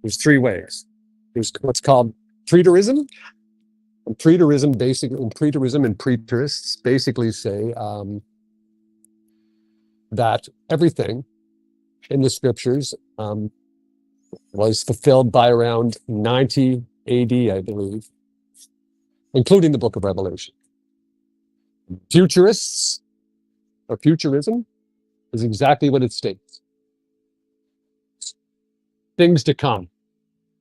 [SPEAKER 4] There's 3 ways. There's what's called preterism. And preterism and preterists basically say that everything in the scriptures was fulfilled by around 90 AD, I believe, including the book of Revelation. Futurists, or futurism, is exactly what it states. Things to come.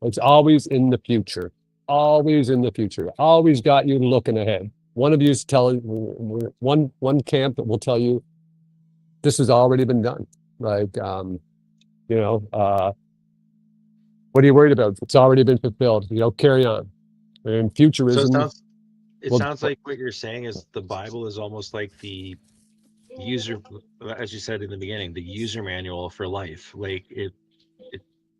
[SPEAKER 4] It's always in the future. Always in the future. Always got you looking ahead. One of you is telling one camp that will tell you this has already been done. Like, what are you worried about? It's already been fulfilled. Carry on. And futurism.
[SPEAKER 2] So it sounds like what you're saying is the Bible is almost like the user, as you said in the beginning, the user manual for life. Like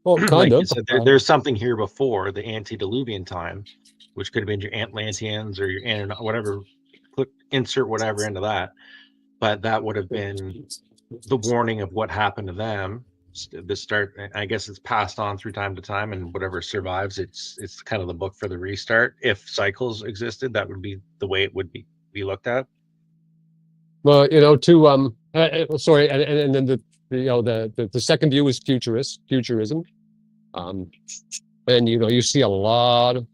[SPEAKER 4] well, kind
[SPEAKER 2] like
[SPEAKER 4] of.
[SPEAKER 2] You said, there's something here before the antediluvian time, which could have been your Atlanteans or your whatever. Insert whatever into that, but that would have been the warning of what happened to them. The start, I guess, it's passed on through time to time, and whatever survives, it's kind of the book for the restart. If cycles existed, that would be the way it would be looked at.
[SPEAKER 4] Well, sorry, and then the second view is futurism, and you see a lot of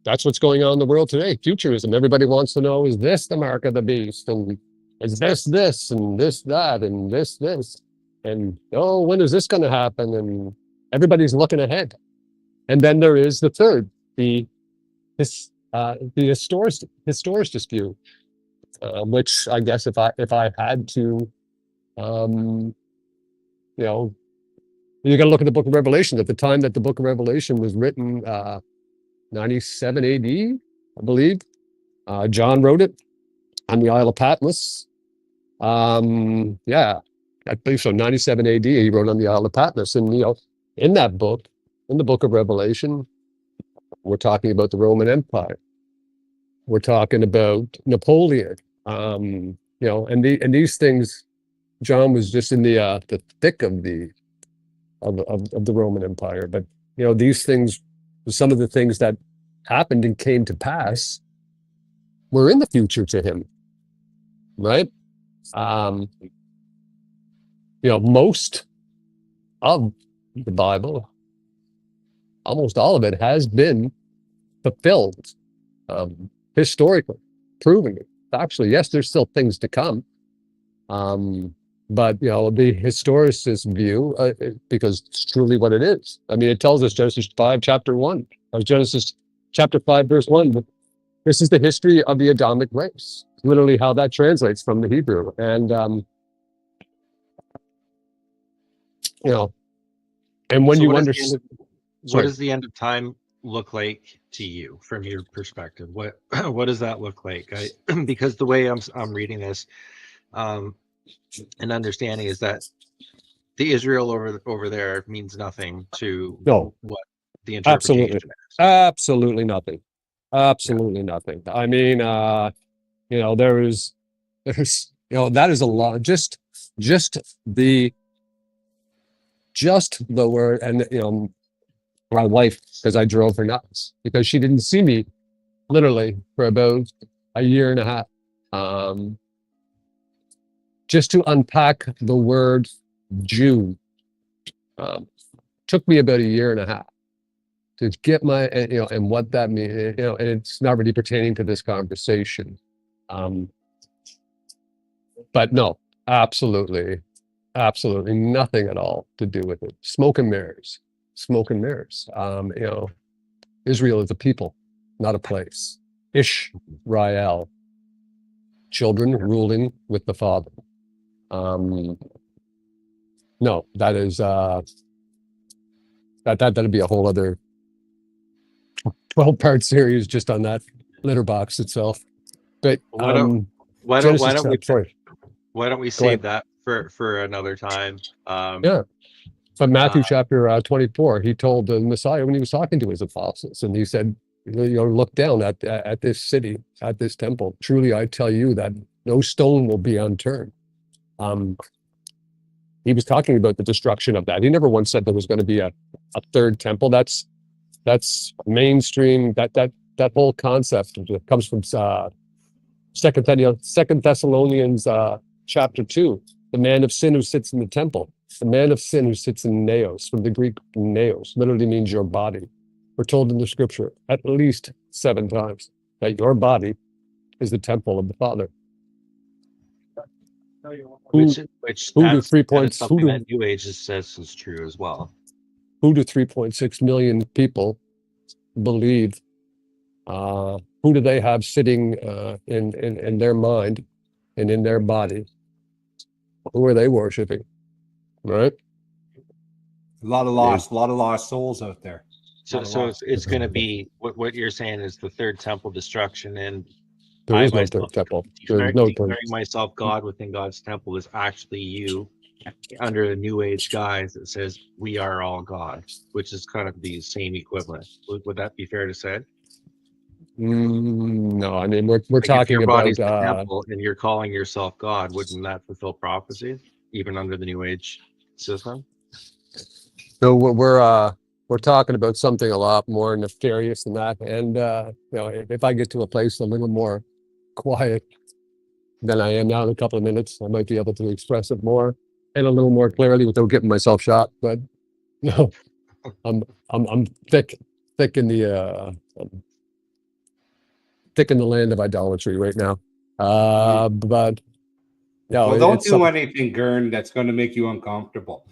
[SPEAKER 4] that's what's going on in the world today. Futurism. Everybody wants to know: is this the mark of the beast? And is this, and this, that, and this, and when is this going to happen? And everybody's looking ahead. And then there is the third, the historicist view, which I guess if I had to, you got to look at the Book of Revelation. At the time that the Book of Revelation was written, 97 AD, I believe. John wrote it on the Isle of Patmos. I believe so. 97 AD, he wrote on the Isle of Patmos. And, in that book, in the Book of Revelation, we're talking about the Roman Empire. We're talking about Napoleon. And these things, John was just in the thick of the Roman Empire. But, these things, some of the things that happened and came to pass were in the future to him, right? Most of the Bible, almost all of it, has been fulfilled, historically, proven it. Actually, yes, there's still things to come. But, the historicist view, because it's truly what it is. I mean, it tells us Genesis 5, chapter 1, or Genesis chapter 5, verse 1. This is the history of the Adamic race. Literally how that translates from the Hebrew. And, and when you understand,
[SPEAKER 2] what does the end of time look like to you from your perspective? What does that look like? Because the way I'm reading this, and understanding is that the Israel over there means nothing to what the interpretation is.
[SPEAKER 4] Absolutely nothing. Absolutely nothing. I mean, there's that is a lot. Just the word, and my wife, because I drove her nuts because she didn't see me literally for about a year and a half. Just to unpack the word Jew took me about a year and a half to get my, and what that means, and it's not really pertaining to this conversation. But no, absolutely nothing at all to do with it. Smoke and mirrors. Israel is a people, not a place. Ishrael, children ruling with the Father. No, that is that'd be a whole other 12-part series just on that litter box itself. But
[SPEAKER 2] Why don't
[SPEAKER 4] Genesis,
[SPEAKER 2] why don't we save that for another time?
[SPEAKER 4] Yeah. But Matthew chapter 24, he told the Messiah when he was talking to his apostles, and he said, look down at this city, at this temple. Truly, I tell you that no stone will be unturned. He was talking about the destruction of that. He never once said there was going to be a third temple. That's mainstream. That whole concept comes from Second Thessalonians chapter 2. The man of sin who sits in the temple. The man of sin who sits in naos, from the Greek naos, literally means your body. We're told in the scripture at least 7 times that your body is the temple of the Father.
[SPEAKER 2] Which that's something that New Age says is true as well.
[SPEAKER 4] Who do 3.6 million people believe? Who do they have sitting in their mind and in their body? Who are they worshiping? Right?
[SPEAKER 3] A lot of lost souls out there.
[SPEAKER 2] So it's going to be what you're saying is the third temple destruction, and
[SPEAKER 4] there is no third temple.
[SPEAKER 2] Declaring myself God within God's temple is actually you under a New Age guise that says we are all God, which is kind of the same equivalent. Would that be fair to say?
[SPEAKER 4] No, I mean we're talking about
[SPEAKER 2] the temple and you're calling yourself God. Wouldn't that fulfill prophecy, even under the New Age system?
[SPEAKER 4] So we're talking about something a lot more nefarious than that. And if I get to a place a little more quiet than I am now in a couple of minutes, I might be able to express it more and a little more clearly without getting myself shot. But no, I'm thick in the thick in the land of idolatry right now. But no,
[SPEAKER 3] well, don't do anything, Gern, that's going to make you uncomfortable.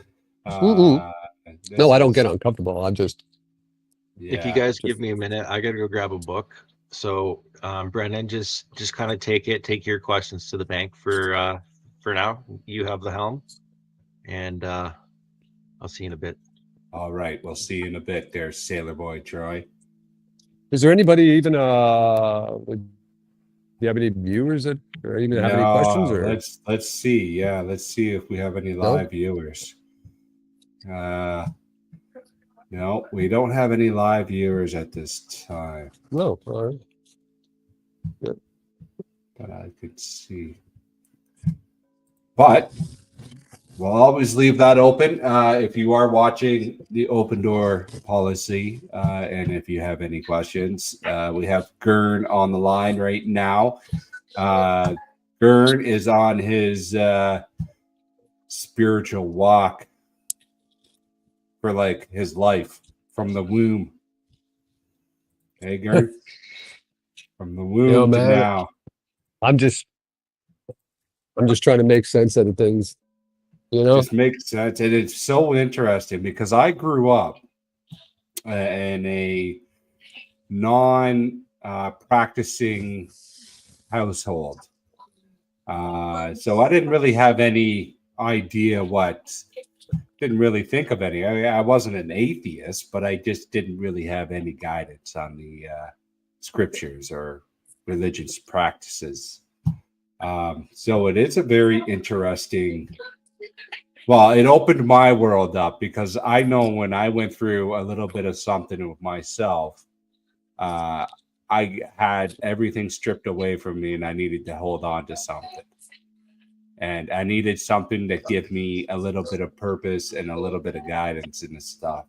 [SPEAKER 4] No, I don't get uncomfortable. I'm just.
[SPEAKER 2] Yeah, if you guys give me a minute, I got to go grab a book. So, Brendan, just kind of take your questions to the bank for now. You have the helm, and I'll see you in a bit.
[SPEAKER 3] All right, we'll see you in a bit. There, Sailor Boy Troy.
[SPEAKER 4] Is there anybody even? Do you have any viewers that or even have any questions? Or
[SPEAKER 3] let's see. Yeah, let's see if we have any live viewers. No, we don't have any live viewers at this time.
[SPEAKER 4] No, all right. Yeah.
[SPEAKER 3] But I could see. But we'll always leave that open if you are watching the open door policy, and if you have any questions. We have Gern on the line right now. Gern is on his spiritual walk for like his life from the womb. Hey, Gern. From the womb to now.
[SPEAKER 4] I'm just trying to make sense out of things.
[SPEAKER 3] Just makes sense. And it's so interesting because I grew up in a non-practicing household. So I didn't really have any idea didn't really think of any. I mean, I wasn't an atheist, but I just didn't really have any guidance on the scriptures or religious practices. So it is a very interesting. Well, it opened my world up because I know when I went through a little bit of something with myself, I had everything stripped away from me and I needed to hold on to something. And I needed something that gave me a little bit of purpose and a little bit of guidance in this stuff.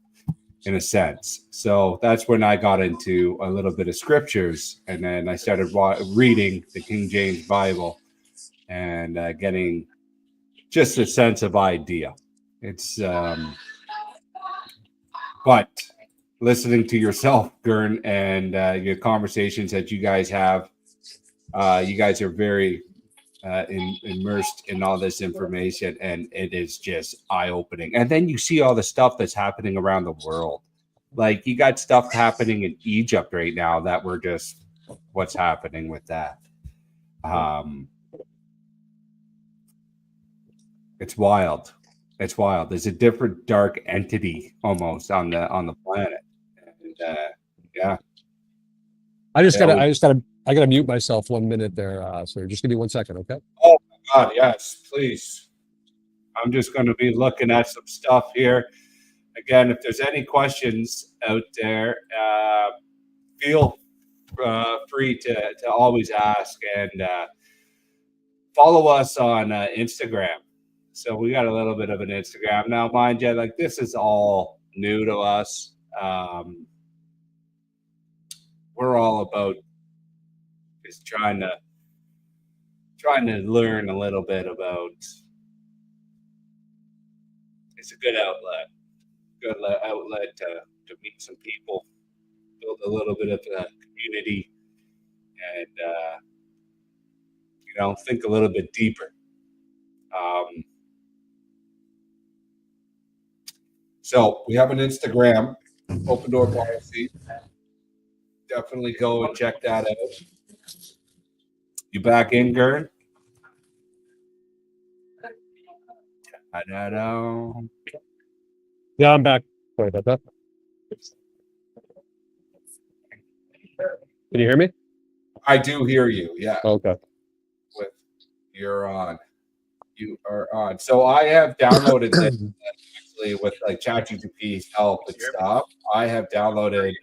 [SPEAKER 3] in a sense. So that's when I got into a little bit of scriptures, and then I started reading the King James Bible and getting just a sense of idea. It's but listening to yourself, Gern, and your conversations that you guys have, you guys are very immersed in all this information, and it is just eye-opening. And then you see all the stuff that's happening around the world. Like, you got stuff happening in Egypt right now that we're just, what's happening with that? It's wild. It's wild. There's a different dark entity almost on the planet. And yeah.
[SPEAKER 4] I gotta mute myself 1 minute there, sir. Just give me 1 second, okay?
[SPEAKER 3] Oh my God, yes, please. I'm just going to be looking at some stuff here. Again, if there's any questions out there, feel free to always ask, and follow us on Instagram. So we got a little bit of an Instagram now, mind you. Like, this is all new to us. We're all about just trying to learn a little bit about. It's a good outlet to meet some people, build a little bit of a community, and think a little bit deeper. So we have an Instagram, Open Door Policy. Definitely go and check that out. You back in, Gern?
[SPEAKER 4] Yeah, I'm back. Sorry about that. Can you hear me?
[SPEAKER 3] I do hear you. Yeah.
[SPEAKER 4] Okay.
[SPEAKER 3] You're on. You are on. So I have downloaded this actually with like ChatGPT's help and stuff. I have downloaded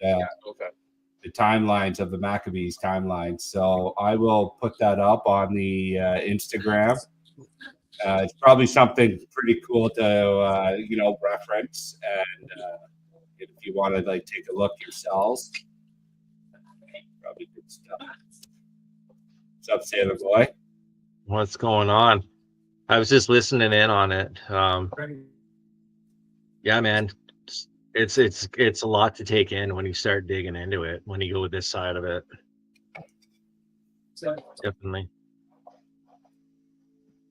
[SPEAKER 3] the timelines of the Maccabees timeline. So I will put that up on the Instagram. It's probably something pretty cool to reference, and if you want to like take a look yourselves, probably good stuff. What's up, Sailor Boy?
[SPEAKER 2] What's going on? I was just listening in on it. Yeah, man, it's a lot to take in when you start digging into it, when you go with this side of it. Definitely.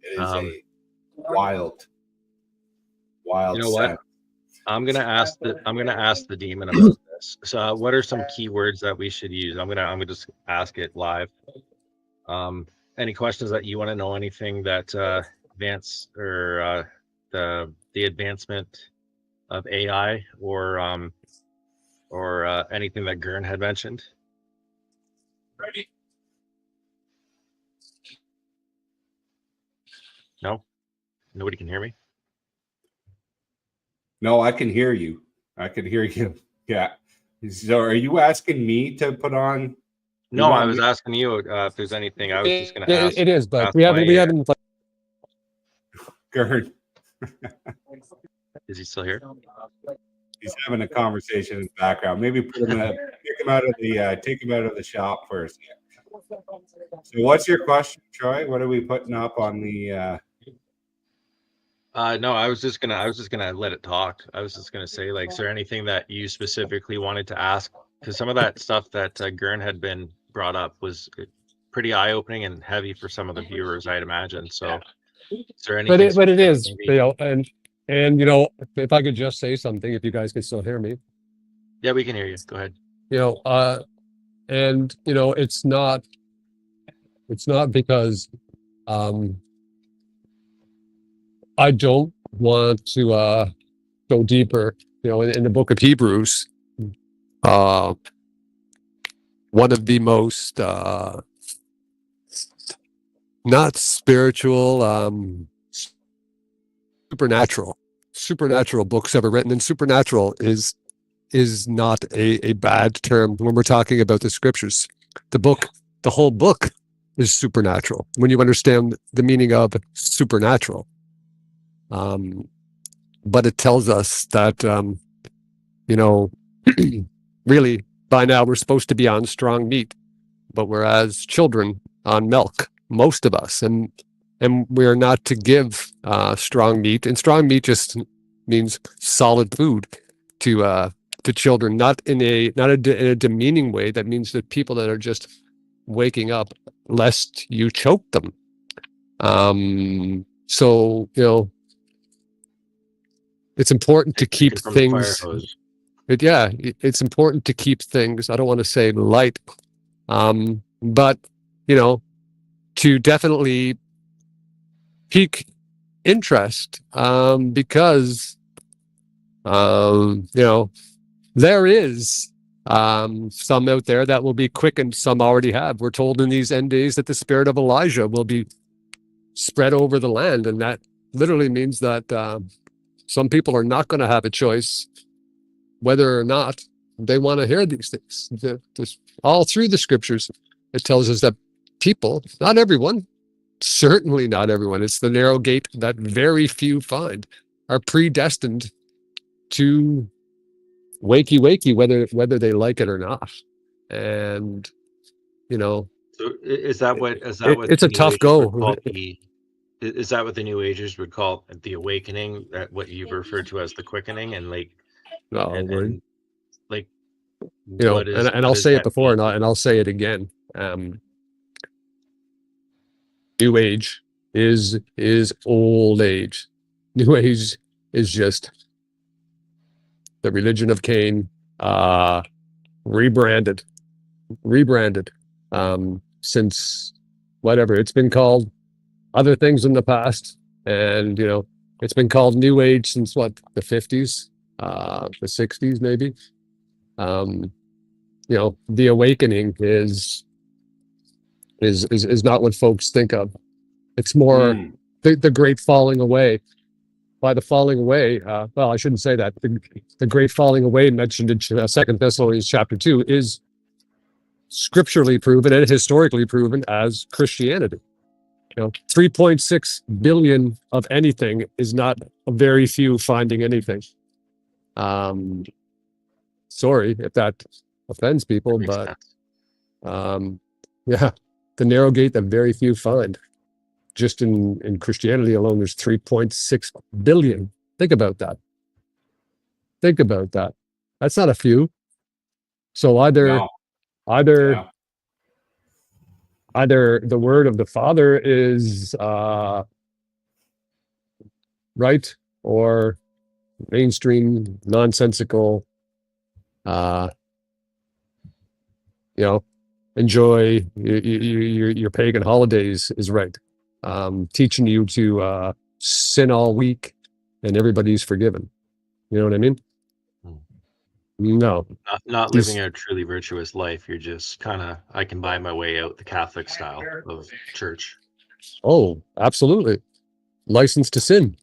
[SPEAKER 3] It is a wild.
[SPEAKER 2] You know what? I'm gonna ask the demon about this. So, what are some keywords that we should use? I'm gonna just ask it live. Any questions that you want to know? Anything that advance or the advancement of AI or anything that Gern had mentioned? Ready? No, nobody can hear me.
[SPEAKER 3] No, I can hear you. Yeah. So, are you asking me to put on?
[SPEAKER 2] No, I was asking you if there's anything. I was just going to ask.
[SPEAKER 4] It is, but we haven't.
[SPEAKER 3] Gern.
[SPEAKER 2] Is he still here?
[SPEAKER 3] He's having a conversation in the background. Maybe take him out of the shop first. So, what's your question, Troy? What are we putting up on the?
[SPEAKER 2] No, I was just gonna let it talk. I was just gonna say, like, is there anything that you specifically wanted to ask? Because some of that stuff that Gern had been brought up was pretty eye-opening and heavy for some of the viewers, I'd imagine. So, is there anything?
[SPEAKER 4] But it is, and if I could just say something, if you guys can still hear me.
[SPEAKER 2] Yeah, we can hear you. Go ahead.
[SPEAKER 4] It's not because I don't want to go deeper. In the book of Hebrews, one of the most not spiritual, supernatural books ever written, and supernatural is not a bad term when we're talking about the scriptures. The whole book is supernatural when you understand the meaning of supernatural. But it tells us that you know, really by now we're supposed to be on strong meat, but we're as children on milk, most of us, and we're not to give strong meat, and strong meat just means solid food to children, not in a demeaning way. That means that people that are just waking up, lest you choke them. So it's important to keep
[SPEAKER 2] From the fire
[SPEAKER 4] things.
[SPEAKER 2] hose.
[SPEAKER 4] It's important to keep things. I don't want to say light, but to definitely pique interest, because there is some out there that will be quickened. Some already have. We're told in these end days that the spirit of Elijah will be spread over the land, and that literally means that some people are not going to have a choice whether or not they want to hear these things. All through the scriptures, it tells us that people, not everyone, certainly not everyone, it's the narrow gate that very few find, are predestined to wakey, whether they like it or not. And
[SPEAKER 2] So is that what
[SPEAKER 4] it's
[SPEAKER 2] the
[SPEAKER 4] a
[SPEAKER 2] New
[SPEAKER 4] tough
[SPEAKER 2] Agers
[SPEAKER 4] go.
[SPEAKER 2] would call is that what the New Agers would call the awakening? That what you've referred to as the quickening, and like and like what is
[SPEAKER 4] and
[SPEAKER 2] what
[SPEAKER 4] I'll
[SPEAKER 2] does
[SPEAKER 4] say it
[SPEAKER 2] that
[SPEAKER 4] before,
[SPEAKER 2] mean?
[SPEAKER 4] and I'll say it again. New Age is old age. New Age is just the religion of Cain, rebranded, since whatever it's been called, other things in the past, and it's been called New Age since what, the 50s, the 60s maybe. The awakening is not what folks think of. It's more the great falling away. By the falling away, well, I shouldn't say that. The great falling away mentioned in 2 Thessalonians chapter 2 is scripturally proven and historically proven as Christianity. 3.6 billion of anything is not a very few finding anything. Sorry if that offends people,
[SPEAKER 2] Makes
[SPEAKER 4] but
[SPEAKER 2] sense.
[SPEAKER 4] the narrow gate that very few find. Just in Christianity alone, there's 3.6 billion. Think about that. That's not a few. So either the word of the Father is right, or mainstream nonsensical, enjoy your pagan holidays is right. Teaching you to sin all week and everybody's forgiven. You know what I mean? No.
[SPEAKER 2] Not living a truly virtuous life. You're just kind of, I can buy my way out the Catholic style of church.
[SPEAKER 4] Oh, absolutely. License to sin.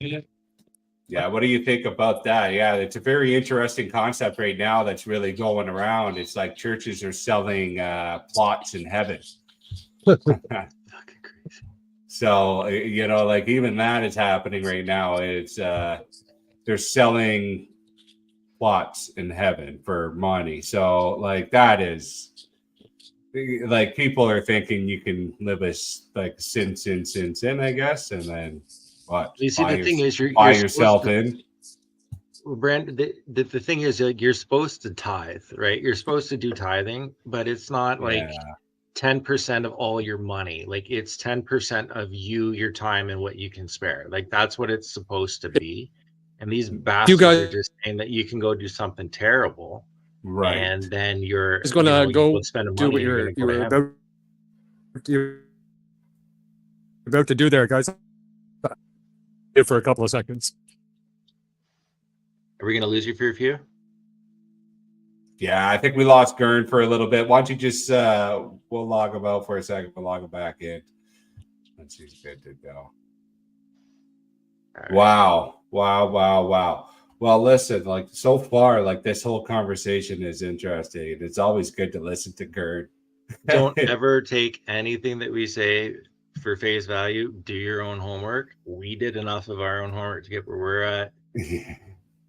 [SPEAKER 3] Yeah, what do you think about that? Yeah, it's a very interesting concept right now that's really going around. It's like churches are selling plots in heaven. So, like even that is happening right now. It's they're selling plots in heaven for money. So like that is like people are thinking you can live as like sin, I guess, and then what?
[SPEAKER 2] You see, the thing is, you're
[SPEAKER 3] yourself in.
[SPEAKER 2] Brand, the thing is, like, you're supposed to tithe, right? You're supposed to do tithing, but it's not like 10% of all your money. Like it's 10% of your time, and what you can spare. Like that's what it's supposed to be. And these bastards are just saying that you can go do something terrible,
[SPEAKER 3] right?
[SPEAKER 2] And then you're
[SPEAKER 4] going to go
[SPEAKER 2] spend
[SPEAKER 4] do what
[SPEAKER 2] money.
[SPEAKER 4] you're about to do there, guys. For a couple of seconds.
[SPEAKER 2] Are we going to lose you for a few?
[SPEAKER 3] Yeah, I think we lost Gern for a little bit. Why don't you just we'll log him out for a second. We'll log him back in. Let's see, he's good to go. Right. Wow. Well, listen, like so far, like this whole conversation is interesting. It's always good to listen to Gern.
[SPEAKER 2] Don't ever take anything that we say for face value. Do your own homework. We did enough of our own homework to get where we're at.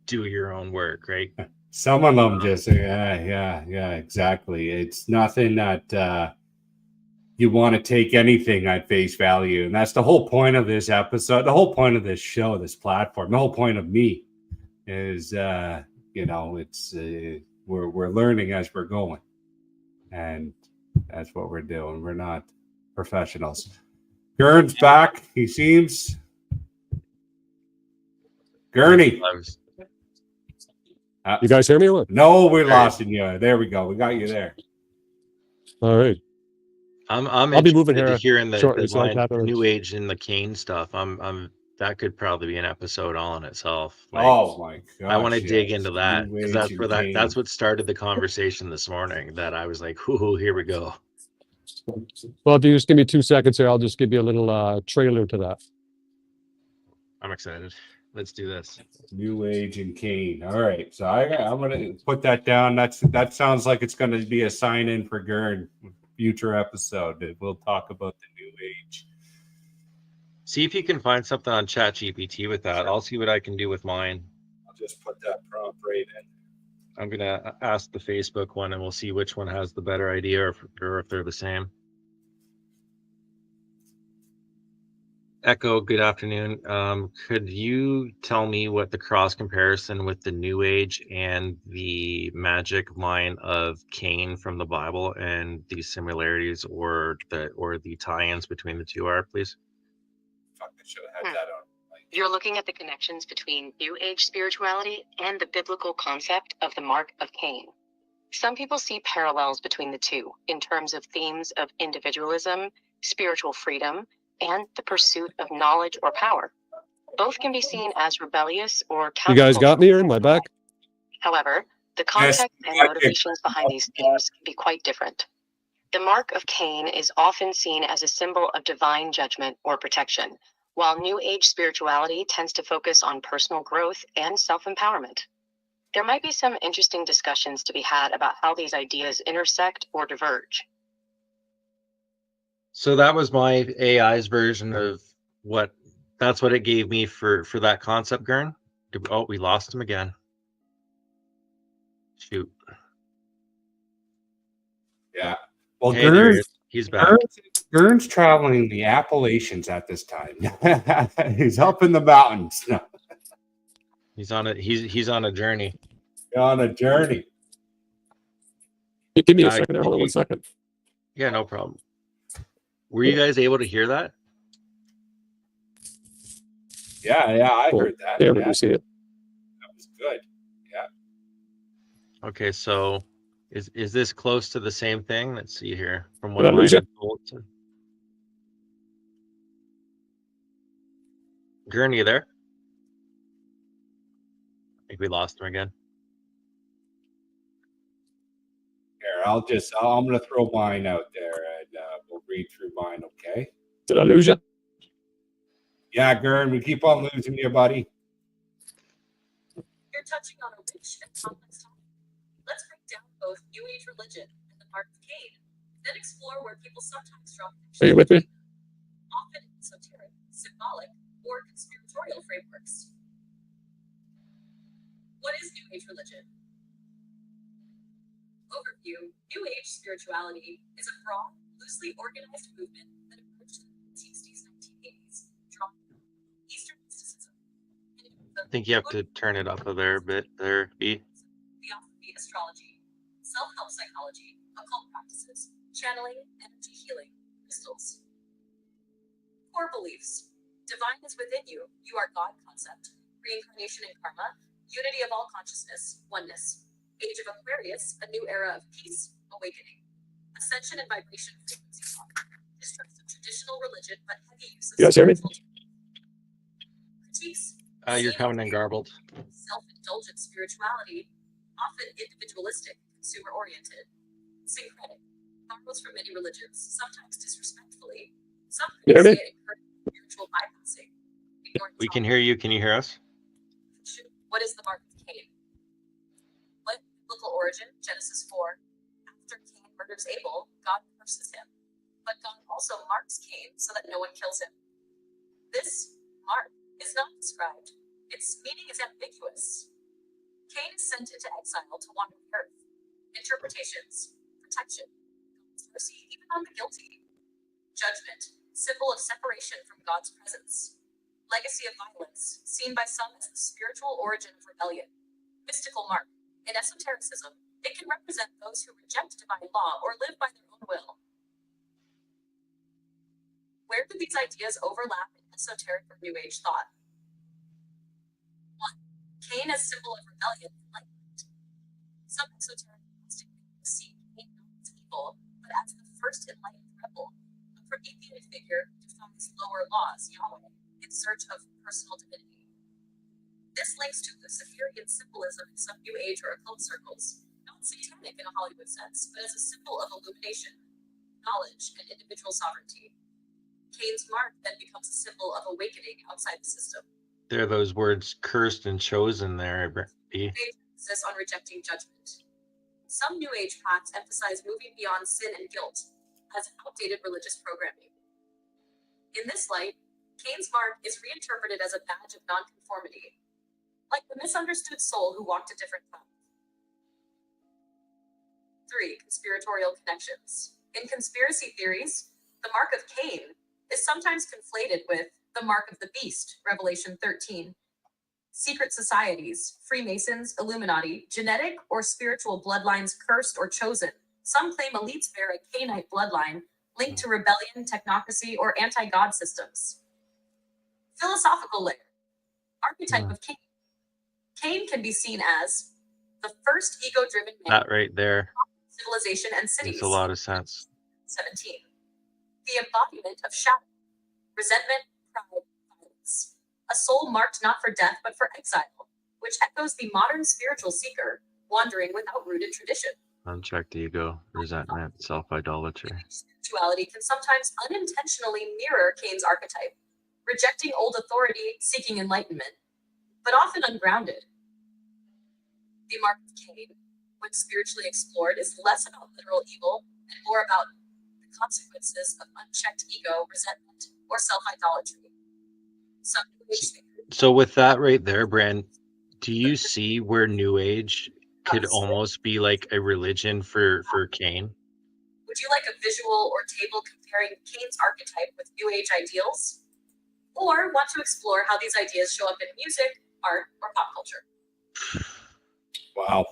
[SPEAKER 2] Do your own work, right?
[SPEAKER 3] Some of them just, yeah, exactly. It's nothing that you want to take anything at face value. And that's the whole point of this episode, the whole point of this show, this platform, the whole point of me is, it's we're learning as we're going. And that's what we're doing. We're not professionals. Gern's back. He seems. Gurney.
[SPEAKER 4] You guys hear me? Or what?
[SPEAKER 3] No, we lost you. There we go. We got you there.
[SPEAKER 4] All right.
[SPEAKER 2] I'll
[SPEAKER 4] be moving here
[SPEAKER 2] to hearing the
[SPEAKER 4] shortly, so
[SPEAKER 2] line,
[SPEAKER 4] like that,
[SPEAKER 2] New Age and the Cain stuff. That could probably be an episode all in itself.
[SPEAKER 3] Oh my god!
[SPEAKER 2] I want to dig into that because
[SPEAKER 3] Cain.
[SPEAKER 2] that's what started the conversation this morning. That I was like, "Ooh, here we go."
[SPEAKER 4] Well, if you just give me 2 seconds here, I'll just give you a little trailer to that.
[SPEAKER 2] I'm excited. Let's do this.
[SPEAKER 3] New Age and Cain. All right, so I'm gonna put that down. That sounds like it's gonna be a sign in for Gern. Future episode. We'll talk about the New Age.
[SPEAKER 2] See if you can find something on ChatGPT with that. I'll see what I can do with mine.
[SPEAKER 3] I'll just put that prompt right in.
[SPEAKER 2] I'm gonna ask the Facebook one, and we'll see which one has the better idea, or if they're the same. Echo, good afternoon. Could you tell me what the cross comparison with the New Age and the magic line of Cain from the Bible and the similarities or the tie-ins between the two are, please?
[SPEAKER 3] Fuck, I should have had that on.
[SPEAKER 5] You're looking at the connections between New Age spirituality and the biblical concept of the Mark of Cain. Some people see parallels between the two in terms of themes of individualism, spiritual freedom, and the pursuit of knowledge or power. Both can be seen as rebellious or countercultural.
[SPEAKER 4] You guys got me here in my back?
[SPEAKER 5] However, the context and motivations behind these themes can be quite different. The Mark of Cain is often seen as a symbol of divine judgment or protection, while New Age spirituality tends to focus on personal growth and self-empowerment. There might be some interesting discussions to be had about how these ideas intersect or diverge.
[SPEAKER 2] So that was my AI's version of that's what it gave me for that concept, Gern. We lost him again. Shoot.
[SPEAKER 3] Yeah. Well,
[SPEAKER 2] hey, he's back.
[SPEAKER 3] Gern's traveling the Appalachians at this time. He's up in the mountains.
[SPEAKER 2] He's on a journey.
[SPEAKER 3] On a journey.
[SPEAKER 4] Give me a second. Hold on 1 second.
[SPEAKER 2] Yeah, no problem. Were you guys able to hear that?
[SPEAKER 3] Yeah, I heard that.
[SPEAKER 4] Yeah, we can see it.
[SPEAKER 3] That was good. Yeah.
[SPEAKER 2] Okay, so is this close to the same thing? Let's see here. From what I had told. Gern, you there? I think we lost him again.
[SPEAKER 3] Here, I'm going to throw mine out there and we'll read through mine, okay?
[SPEAKER 4] Did I lose you?
[SPEAKER 3] Yeah, Gern, we keep on losing you, buddy.
[SPEAKER 6] You're touching on a rich and complex topic. Let's break down both New Age religion and the Mark of Cain, then explore where people sometimes draw connections.
[SPEAKER 4] Are you with me?
[SPEAKER 6] Often esoteric, symbolic, or conspiratorial frameworks. What is New Age religion? Overview: New Age spirituality is a broad, loosely organized movement that emerged in the 1960s, 1980s, drawing from Eastern mysticism.
[SPEAKER 2] I think you have to turn it up a bit there, B.
[SPEAKER 6] Theosophy, astrology, self-help psychology, occult practices, channeling, energy healing, crystals. Core beliefs: divine is within you, you are God concept, reincarnation and karma, unity of all consciousness, oneness. Age of Aquarius, a new era of peace, awakening. Ascension and vibration frequency talk. Distrust of traditional religion, but heavy use of
[SPEAKER 4] You guys hear me?
[SPEAKER 6] critiques.
[SPEAKER 2] You're coming in garbled.
[SPEAKER 6] Self-indulgent spirituality, often individualistic, consumer-oriented. Syncretic, borrows from many religions, sometimes disrespectfully. Some
[SPEAKER 4] You hear me?
[SPEAKER 6] say it encourages spiritual bypassing.
[SPEAKER 2] We can hear you. Can you hear us?
[SPEAKER 6] What is the Mark of Cain? What biblical origin? Genesis 4. After Cain murders Abel, God curses him. But God also marks Cain so that no one kills him. This mark is not described. Its meaning is ambiguous. Cain is sent into exile to wander the earth. Interpretations, protection, God's mercy even on the guilty. Judgment, symbol of separation from God's presence. Legacy of violence, seen by some as the spiritual origin of rebellion. Mystical mark. In esotericism, it can represent those who reject divine law or live by their own will. Where do these ideas overlap in esoteric or New Age thought? 1. Cain as symbol of rebellion and enlightenment. Some esoteric see Cain not as evil, but as the first enlightened rebel. A Promethean figure who defies lower laws, Yahweh, in search of personal divinity. This links to Luciferian symbolism in some New Age or occult circles, not satanic in a Hollywood sense, but as a symbol of illumination, knowledge, and individual sovereignty. Cain's mark then becomes a symbol of awakening outside the system.
[SPEAKER 2] There are those words cursed and chosen there, B.
[SPEAKER 6] Emphasis on rejecting judgment. Some New Age paths emphasize moving beyond sin and guilt as outdated religious programming. In this light, Cain's mark is reinterpreted as a badge of nonconformity, like the misunderstood soul who walked a different path. 3. Conspiratorial connections. In conspiracy theories, the mark of Cain is sometimes conflated with the mark of the beast, Revelation 13. Secret societies, Freemasons, Illuminati, genetic or spiritual bloodlines cursed or chosen. Some claim elites bear a Cainite bloodline linked to rebellion, technocracy, or anti-God systems. Philosophical layer. Archetype of Cain. Cain can be seen as the first ego-driven man.
[SPEAKER 2] That right there.
[SPEAKER 6] Civilization and cities.
[SPEAKER 2] Makes a lot of sense.
[SPEAKER 6] 17. The embodiment of shadow. Resentment, pride, violence. A soul marked not for death but for exile, which echoes the modern spiritual seeker, wandering without rooted tradition.
[SPEAKER 2] Unchecked ego, resentment, self-idolatry.
[SPEAKER 6] Spirituality can sometimes unintentionally mirror Cain's archetype, rejecting old authority, seeking enlightenment, but often ungrounded. The mark of Cain, when spiritually explored, is less about literal evil and more about the consequences of unchecked ego, resentment, or self-idolatry.
[SPEAKER 2] So with that right there, Bran, do you see where New Age could almost be like a religion for Cain?
[SPEAKER 6] Would you like a visual or table comparing Cain's archetype with New Age ideals? Or want to explore how these ideas show up in music, art, or pop culture?
[SPEAKER 3] Wow.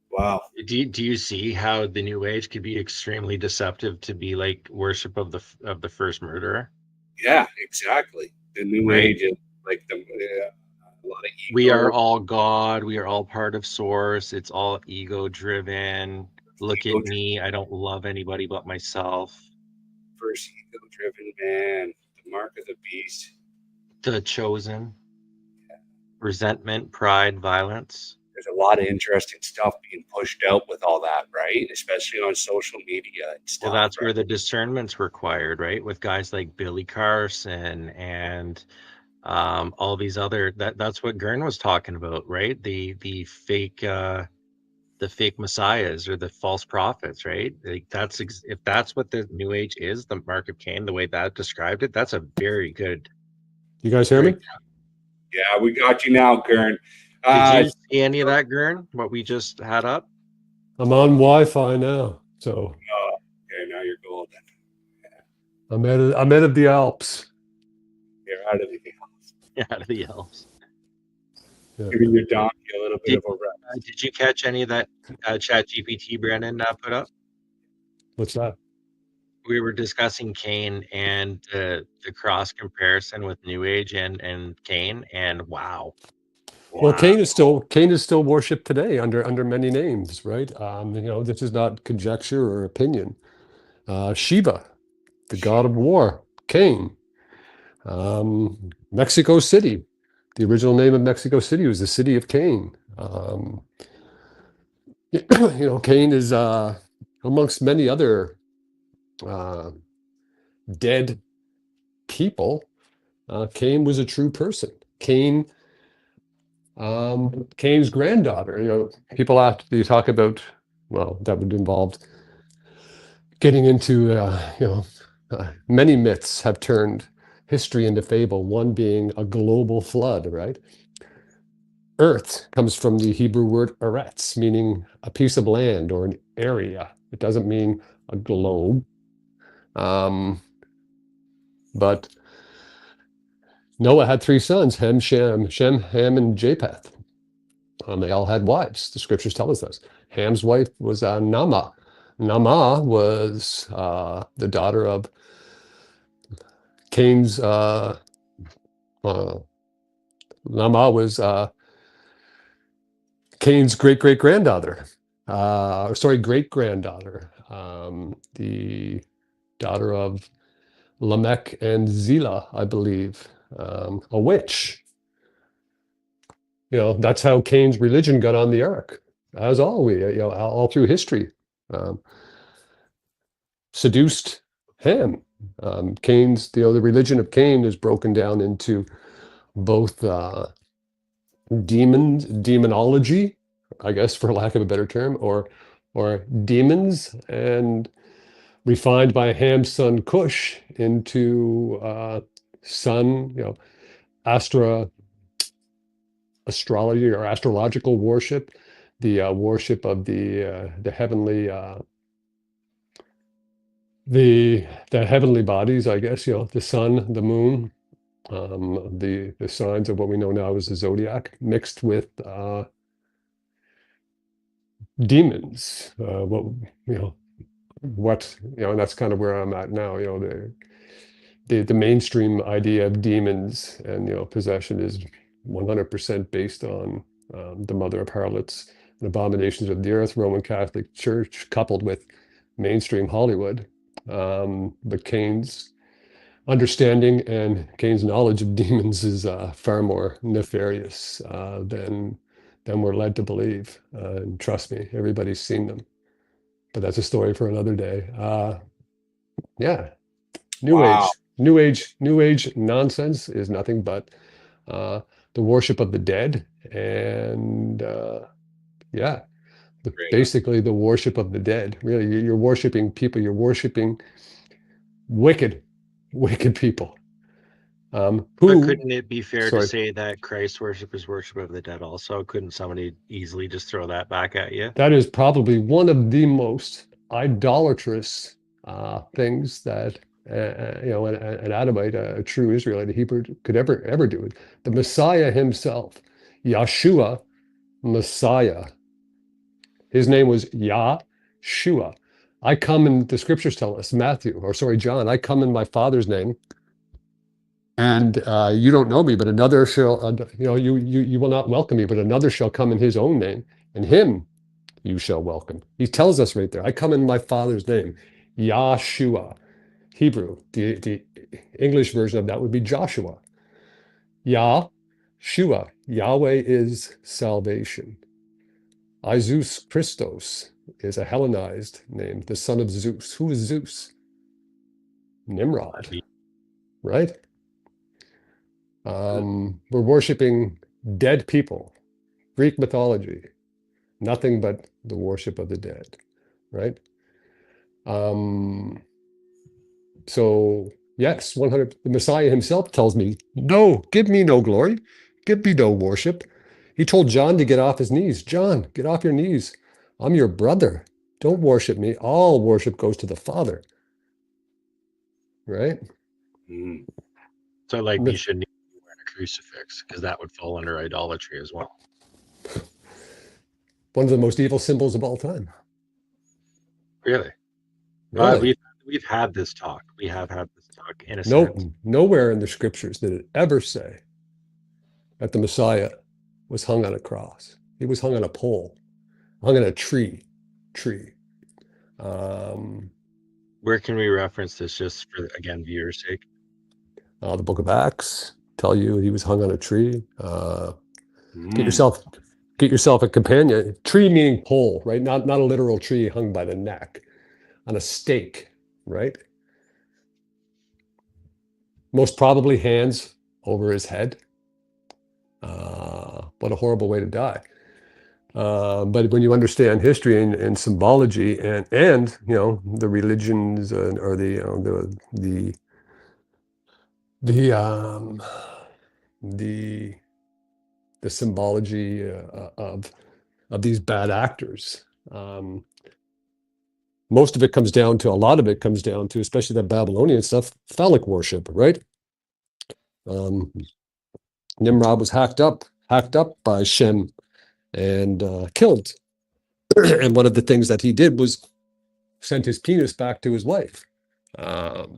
[SPEAKER 3] Wow.
[SPEAKER 2] Do you see how the New Age could be extremely deceptive to be like worship of the first murderer?
[SPEAKER 3] Yeah, exactly. The New Age is like a lot of ego.
[SPEAKER 2] We are all God. We are all part of Source. It's all ego driven. Look at me. I don't love anybody but myself.
[SPEAKER 3] First ego driven man. The mark of the beast.
[SPEAKER 2] The chosen. Yeah. Resentment, pride, violence.
[SPEAKER 3] There's a lot of interesting stuff being pushed out with all that, right? Especially on social media and stuff.
[SPEAKER 2] Well, that's where the discernment's required, right? With guys like Billy Carson and all these other that's what Gern was talking about, right? The fake messiahs or the false prophets, right? Like if that's what the New Age is, the mark of Cain, the way that described it, that's a very good.
[SPEAKER 4] You guys hear me?
[SPEAKER 3] Yeah, we got you now, Gern.
[SPEAKER 2] Did you see any of that, Gern? What we just had up?
[SPEAKER 4] I'm on Wi-Fi now, so.
[SPEAKER 3] Okay, now you're golden.
[SPEAKER 4] Yeah. I'm out of the Alps.
[SPEAKER 3] You're out of the Alps.
[SPEAKER 2] You're out of the Alps.
[SPEAKER 4] Yeah.
[SPEAKER 3] Giving your donkey a little bit of a rest.
[SPEAKER 2] Did you catch any of that Chat GPT Brandon put up?
[SPEAKER 4] What's that?
[SPEAKER 2] We were discussing Cain and the cross comparison with New Age and Cain, and wow.
[SPEAKER 4] Well, Cain is still worshipped today under many names, right? This is not conjecture or opinion. Shiva, the god of war, Cain. Mexico City, the original name of Mexico City was the city of Cain. Cain is amongst many other dead people. Cain was a true person. Cain's granddaughter. People after you talk about, well, that would involve getting into, many myths have turned history into fable. One being a global flood, right? earth comes from the Hebrew word eretz, meaning a piece of land or an area. It doesn't mean a globe. But Noah had 3 sons, Ham, Ham, and Japheth. They all had wives. The scriptures tell us this. Ham's wife was Naamah. Naamah was the daughter of Cain's. Naamah was Cain's great-granddaughter. Great-granddaughter. The daughter of Lamech and Zillah, I believe, a witch. That's how Cain's religion got on the ark, as all through history. Seduced Ham. Cain's, the religion of Cain is broken down into both demonology, I guess, for lack of a better term, or demons, and refined by Ham's son Cush into astrology or astrological worship, the worship of the heavenly the heavenly bodies, I guess, the sun, the moon, the signs of what we know now as the zodiac, mixed with demons. And that's kind of where I'm at now. The mainstream idea of demons and possession is 100% based on the mother of harlots and abominations of the earth, Roman Catholic Church, coupled with mainstream Hollywood. But Cain's understanding and Cain's knowledge of demons is far more nefarious than we're led to believe. And trust me, everybody's seen them. But that's a story for another day. Yeah, New Age nonsense is nothing but the worship of the dead, and basically the worship of the dead. Really, you're worshiping people. You're worshiping wicked people.
[SPEAKER 2] But couldn't it be fair to say that Christ worship is worship of the dead also? Couldn't somebody easily just throw that back at you?
[SPEAKER 4] That is probably one of the most idolatrous things that an Adamite, a true Israelite, a Hebrew could ever do. The Messiah himself, Yeshua, Messiah. His name was Yahshua. I come in, the scriptures tell us, John, I come in my Father's name, and you don't know me, but another shall, you will not welcome me, but another shall come in his own name, and him you shall welcome. He tells us right there, I come in my Father's name, Yahshua. Hebrew, the English version of that would be Joshua. Yahshua, Yahweh is salvation. Isus Christos is a Hellenized name, the son of Zeus. Who is Zeus? Nimrod, right? We're worshiping dead people. Greek mythology, nothing but the worship of the dead, right? So yes, 100. The Messiah himself tells me, no, give me no glory, give me no worship. He told John to get off his knees. John, get off your knees. I'm your brother. Don't worship me. All worship goes to the Father. Right?
[SPEAKER 2] So you shouldn't be wearing a crucifix, because that would fall under idolatry as well.
[SPEAKER 4] One of the most evil symbols of all time.
[SPEAKER 2] Really? We've had this talk. We have had this talk in a sense.
[SPEAKER 4] Nowhere in the scriptures did it ever say that the Messiah was hung on a cross. He was hung on a pole, hung on a tree.
[SPEAKER 2] Where can we reference this, just for, again, viewers' sake?
[SPEAKER 4] The Book of Acts tell you he was hung on a tree. Get yourself a companion. Tree meaning pole, right? Not a literal tree hung by the neck, on a stake, right? Most probably hands over his head. What a horrible way to die. But when you understand history and symbology and the religions or the the symbology of these bad actors. Most of it comes down to, a lot of it comes down to, especially that Babylonian stuff, phallic worship, right? Nimrod was hacked up by Shem and killed. And one of the things that he did was sent his penis back to his wife. But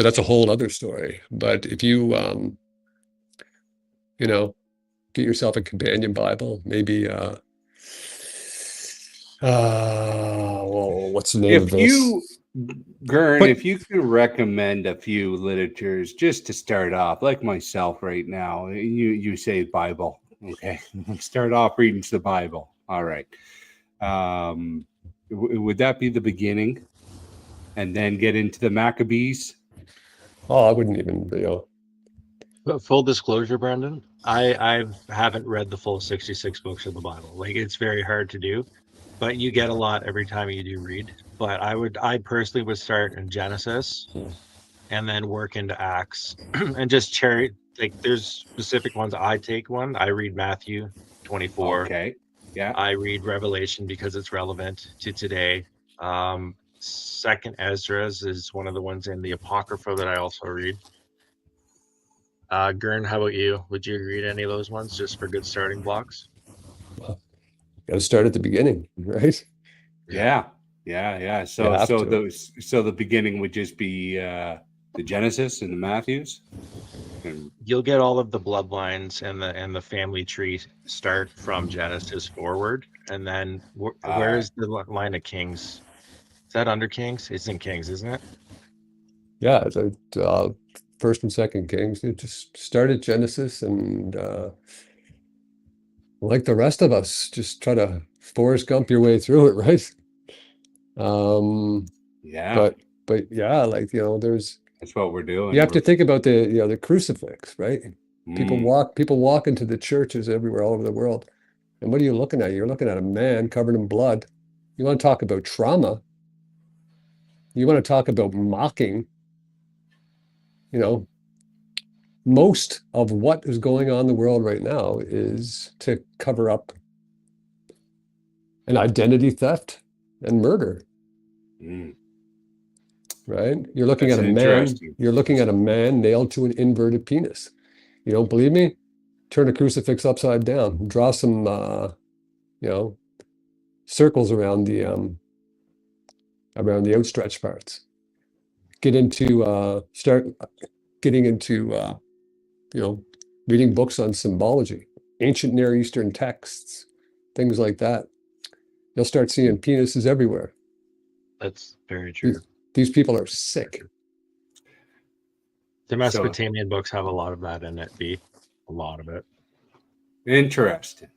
[SPEAKER 4] that's a whole other story. But if you, you know, get yourself a companion Bible, maybe, well, what's the name of this?
[SPEAKER 3] Gern,
[SPEAKER 4] But-
[SPEAKER 3] if you could recommend a few literatures just to start off, like myself right now, you say Bible, okay? Start off reading the Bible. All right. Would that be the beginning, and then get into the Maccabees?
[SPEAKER 4] Oh, I wouldn't even,
[SPEAKER 2] But full disclosure, Brendan, I haven't read the full 66 books of the Bible. Like, it's very hard to do, but you get a lot every time you do read. But I personally would start in Genesis and then work into Acts and just cherry, like, there's specific ones. I read Matthew 24.
[SPEAKER 3] Okay. Yeah.
[SPEAKER 2] I read Revelation because it's relevant to today. Second Ezra's is one of the ones in the Apocrypha that I also read. Gern, how about you? Would you read any of those ones just for good starting blocks?
[SPEAKER 4] got to start at the beginning, right?
[SPEAKER 3] Yeah. So
[SPEAKER 4] have to.
[SPEAKER 3] the beginning would just be the Genesis and the Matthews. And
[SPEAKER 2] You'll get all of the bloodlines and the family tree start from Genesis forward, and then where's the line of Kings? Is that under Kings? It's in Kings, isn't it?
[SPEAKER 4] Yeah, the First and Second Kings. You just start at Genesis and like the rest of us, just try to Forrest Gump your way through it, right?
[SPEAKER 3] yeah,
[SPEAKER 4] But yeah, like there's
[SPEAKER 3] that's what we're doing.
[SPEAKER 4] you have to think about the crucifix, right? People
[SPEAKER 3] Mm.
[SPEAKER 4] walk into the churches everywhere, all over the world. And what are you looking at? You're looking at a man covered in blood. You want to talk about trauma? You want to talk about mocking? Most of what is going on in the world right now is to cover up an identity theft and murder,
[SPEAKER 3] Mm.
[SPEAKER 4] right? You're looking
[SPEAKER 3] That's
[SPEAKER 4] at a man.
[SPEAKER 3] interesting.
[SPEAKER 4] You're looking at a man nailed to an inverted penis. You don't believe me? Turn a crucifix upside down. Draw some, circles around the outstretched parts. Start getting into, reading books on symbology, ancient Near Eastern texts, things like that. You'll start seeing penises everywhere.
[SPEAKER 2] That's very true.
[SPEAKER 4] These people are sick.
[SPEAKER 2] The Mesopotamian books have a lot of that in it, a lot of it.
[SPEAKER 3] Interesting.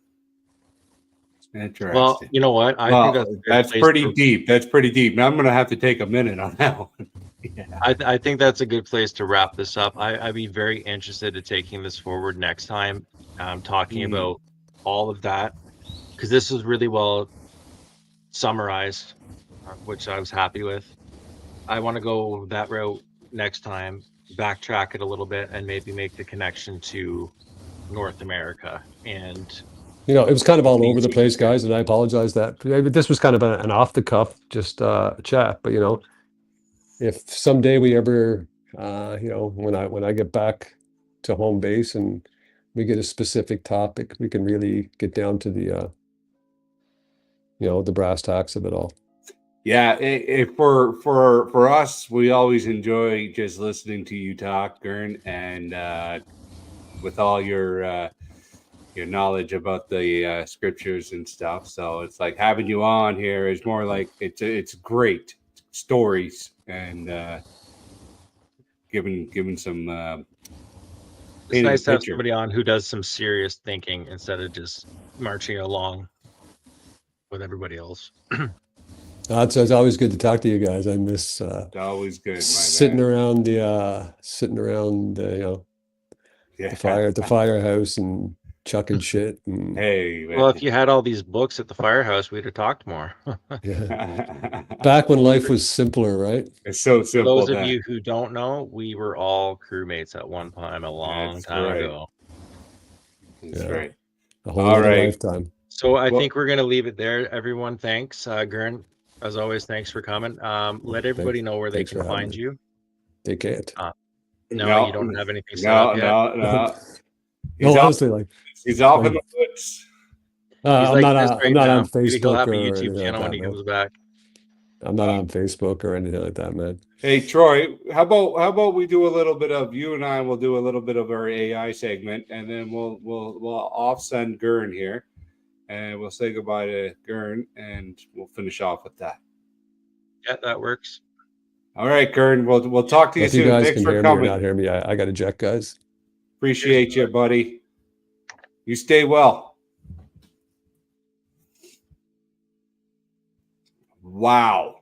[SPEAKER 2] Well, you know what? I think
[SPEAKER 3] that's pretty deep. That's pretty deep. Now I'm going to have to take a minute on that one. Yeah.
[SPEAKER 2] I think that's a good place to wrap this up. I'd be very interested in taking this forward next time, talking about all of that, because this was really well summarized, which I was happy with. I want to go that route next time, backtrack it a little bit, and maybe make the connection to North America. And
[SPEAKER 4] it was kind of all over the place, guys, and I apologize that this was kind of an off the cuff, just a chat. But if someday we ever, when I get back to home base and we get a specific topic, we can really get down to the brass tacks of it all.
[SPEAKER 3] Yeah, for us, we always enjoy just listening to you talk, Gern, and with all your knowledge about the scriptures and stuff. So it's like having you on here is more like it's great stories and giving some.
[SPEAKER 2] It's nice to have somebody on who does some serious thinking instead of just marching along with everybody else.
[SPEAKER 4] It's always good to talk to you guys. I miss
[SPEAKER 3] it's always good
[SPEAKER 4] sitting around the fire at the firehouse and chucking shit. And,
[SPEAKER 3] hey, man.
[SPEAKER 2] Well, if you had all these books at the firehouse, we'd have talked more.
[SPEAKER 4] Yeah. Back when life was simpler, right?
[SPEAKER 3] It's so simple.
[SPEAKER 2] For those of you who don't know, we were all crewmates at one time, a long time ago.
[SPEAKER 3] That's
[SPEAKER 4] Yeah.
[SPEAKER 3] right.
[SPEAKER 4] A whole
[SPEAKER 3] All
[SPEAKER 4] other
[SPEAKER 3] right.
[SPEAKER 4] lifetime.
[SPEAKER 2] So I
[SPEAKER 3] Well-
[SPEAKER 2] think we're going to leave it there. Everyone, thanks. Gern, as always, thanks for coming. Let everybody know where they
[SPEAKER 4] Thanks
[SPEAKER 2] can
[SPEAKER 4] for having
[SPEAKER 2] find
[SPEAKER 4] me.
[SPEAKER 2] you.
[SPEAKER 4] They can't.
[SPEAKER 2] No, you don't have anything set
[SPEAKER 3] No,
[SPEAKER 2] up yet.
[SPEAKER 3] no.
[SPEAKER 4] No, honestly, like
[SPEAKER 3] He's off in
[SPEAKER 4] like-
[SPEAKER 3] the woods.
[SPEAKER 2] He's
[SPEAKER 4] I'm
[SPEAKER 2] like
[SPEAKER 4] not
[SPEAKER 2] this
[SPEAKER 4] I'm
[SPEAKER 2] right
[SPEAKER 4] not
[SPEAKER 2] now.
[SPEAKER 4] on
[SPEAKER 2] Maybe he'll
[SPEAKER 4] Facebook
[SPEAKER 2] have a
[SPEAKER 4] or
[SPEAKER 2] YouTube
[SPEAKER 4] anything like
[SPEAKER 2] channel when
[SPEAKER 4] that,
[SPEAKER 2] he
[SPEAKER 4] man.
[SPEAKER 2] comes back.
[SPEAKER 4] I'm not on Facebook or anything like that, man.
[SPEAKER 3] Hey Troy, how about we do a little bit of you and I will do a little bit of our AI segment, and then we'll off send Gern here, and we'll say goodbye to Gern, and we'll finish off with that.
[SPEAKER 2] Yeah, that works.
[SPEAKER 3] All right, Gern, we'll talk to you
[SPEAKER 4] If you
[SPEAKER 3] soon.
[SPEAKER 4] guys
[SPEAKER 3] Thanks
[SPEAKER 4] can
[SPEAKER 3] for
[SPEAKER 4] hear me or
[SPEAKER 3] coming.
[SPEAKER 4] not hear me, I got to jet, guys.
[SPEAKER 3] Appreciate you, buddy. You stay well. Wow.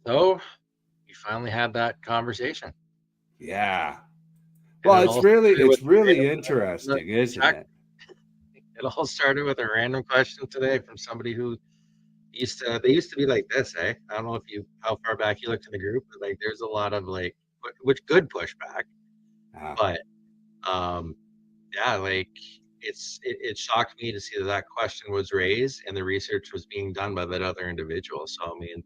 [SPEAKER 2] So you finally had that conversation.
[SPEAKER 3] Yeah.
[SPEAKER 2] And
[SPEAKER 3] Well,
[SPEAKER 2] it
[SPEAKER 3] it's
[SPEAKER 2] all
[SPEAKER 3] really
[SPEAKER 2] started with
[SPEAKER 3] interesting, isn't it?
[SPEAKER 2] It all started with a random question today from somebody who they used to be like this, eh? I don't know how far back you looked in the group, but like there's a lot of like which good pushback. But yeah, like it shocked me to see that question was raised and the research was being done by that other individual. So I mean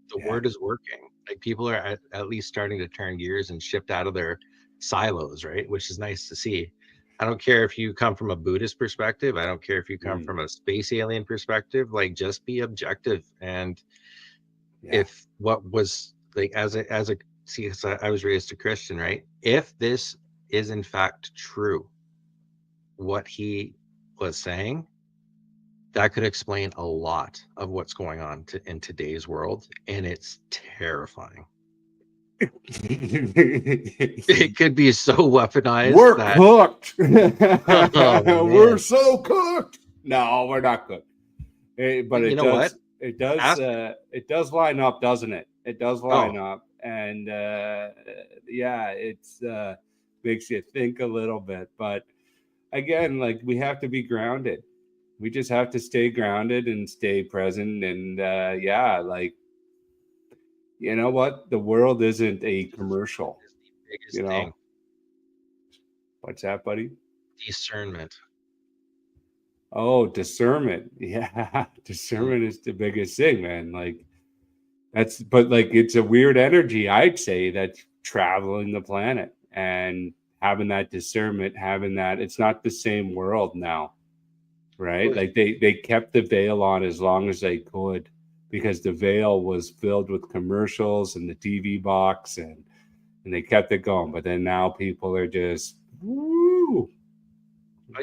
[SPEAKER 2] the word is working. Like people are at least starting to turn gears and shift out of their silos, right? Which is nice to see. I don't care if you come from a Buddhist perspective. I don't care if you come from a space alien perspective. Like just be objective. And if what was like as a see, I was raised a Christian, right? If this is in fact true, what he was saying, that could explain a lot of what's going on in today's world, and it's terrifying. It could be so weaponized.
[SPEAKER 3] We're cooked.
[SPEAKER 2] Oh,
[SPEAKER 3] we're so cooked. No, we're not cooked. But
[SPEAKER 2] you
[SPEAKER 3] it
[SPEAKER 2] know
[SPEAKER 3] does.
[SPEAKER 2] what?
[SPEAKER 3] It does. It does line up, doesn't it? It does line up, and yeah, it's makes you think a little bit. But again, like we have to be grounded. We just have to stay grounded and stay present. And yeah, like you know what? The world isn't a commercial.
[SPEAKER 2] Biggest thing.
[SPEAKER 3] What's that, buddy?
[SPEAKER 2] Discernment.
[SPEAKER 3] Oh, discernment. Yeah, discernment is the biggest thing, man. Like but like it's a weird energy, I'd say, that's traveling the planet and having that discernment, having that. It's not the same world now, right? Like they kept the veil on as long as they could because the veil was filled with commercials and the TV box and they kept it going. But then now people are just woo.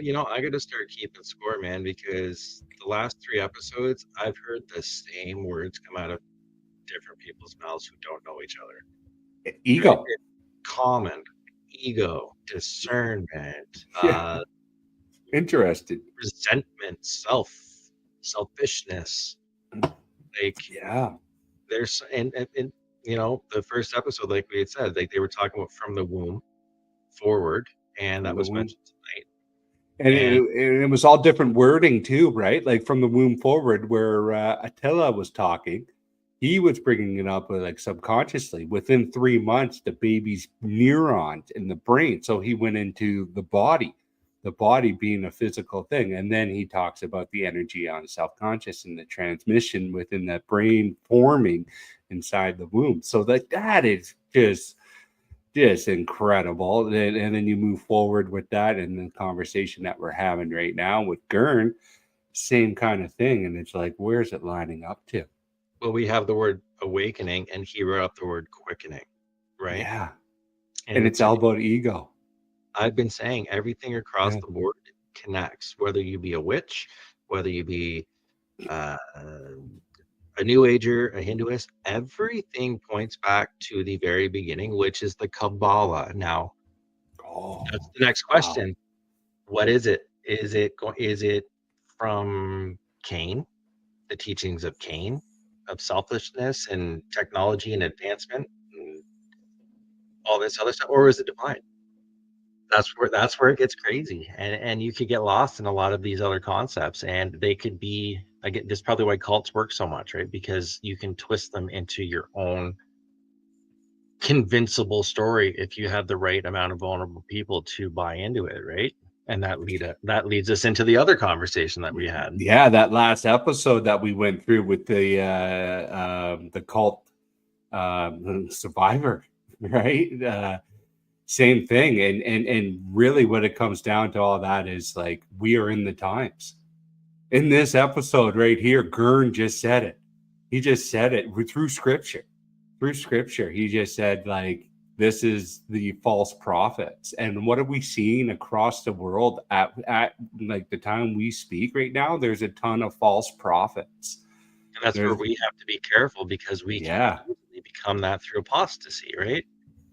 [SPEAKER 2] You know, I got to start keeping score, man, because the last 3 episodes, I've heard the same words come out of different people's mouths who don't know each other.
[SPEAKER 3] Ego.
[SPEAKER 2] Common, ego, discernment,
[SPEAKER 3] interested,
[SPEAKER 2] resentment, selfishness. Like,
[SPEAKER 3] yeah,
[SPEAKER 2] there's and you know, the first episode, like we had said, like they were talking about from the womb forward, and that was mentioned tonight.
[SPEAKER 3] And it was all different wording too, right? Like from the womb forward, where Attila was talking, he was bringing it up like subconsciously. Within 3 months, the baby's neurons in the brain. So he went into the body being a physical thing. And then he talks about the energy on self-conscious and the transmission within that brain forming inside the womb. So that is just incredible. And then you move forward with that and the conversation that we're having right now with Gern, same kind of thing. And it's like, where's it lining up to?
[SPEAKER 2] Well, we have the word awakening and he wrote up the word quickening, right?
[SPEAKER 3] Yeah. And it's all about ego.
[SPEAKER 2] I've been saying everything across the board connects, whether you be a witch, whether you be a New Ager, a Hinduist, everything points back to the very beginning, which is the Kabbalah. Now, that's the next question. Wow. What is it? Is it from Cain, the teachings of Cain, of selfishness and technology and advancement, and all this other stuff, or is it divine? That's where it gets crazy, and you could get lost in a lot of these other concepts, and they could be, again, this is probably why cults work so much, right? Because you can twist them into your own convincible story if you have the right amount of vulnerable people to buy into it, right? And that leads us into the other conversation that we had.
[SPEAKER 3] Yeah, that last episode that we went through with the cult survivor, right? Same thing, and really, what it comes down to all that is like we are in the times. In this episode right here, Gern just said it. He just said it through scripture. Through scripture, he just said like this is the false prophets. And what are we seeing across the world at like the time we speak right now? There's a ton of false prophets.
[SPEAKER 2] And that's where we have to be careful, because we can easily become that through apostasy, right?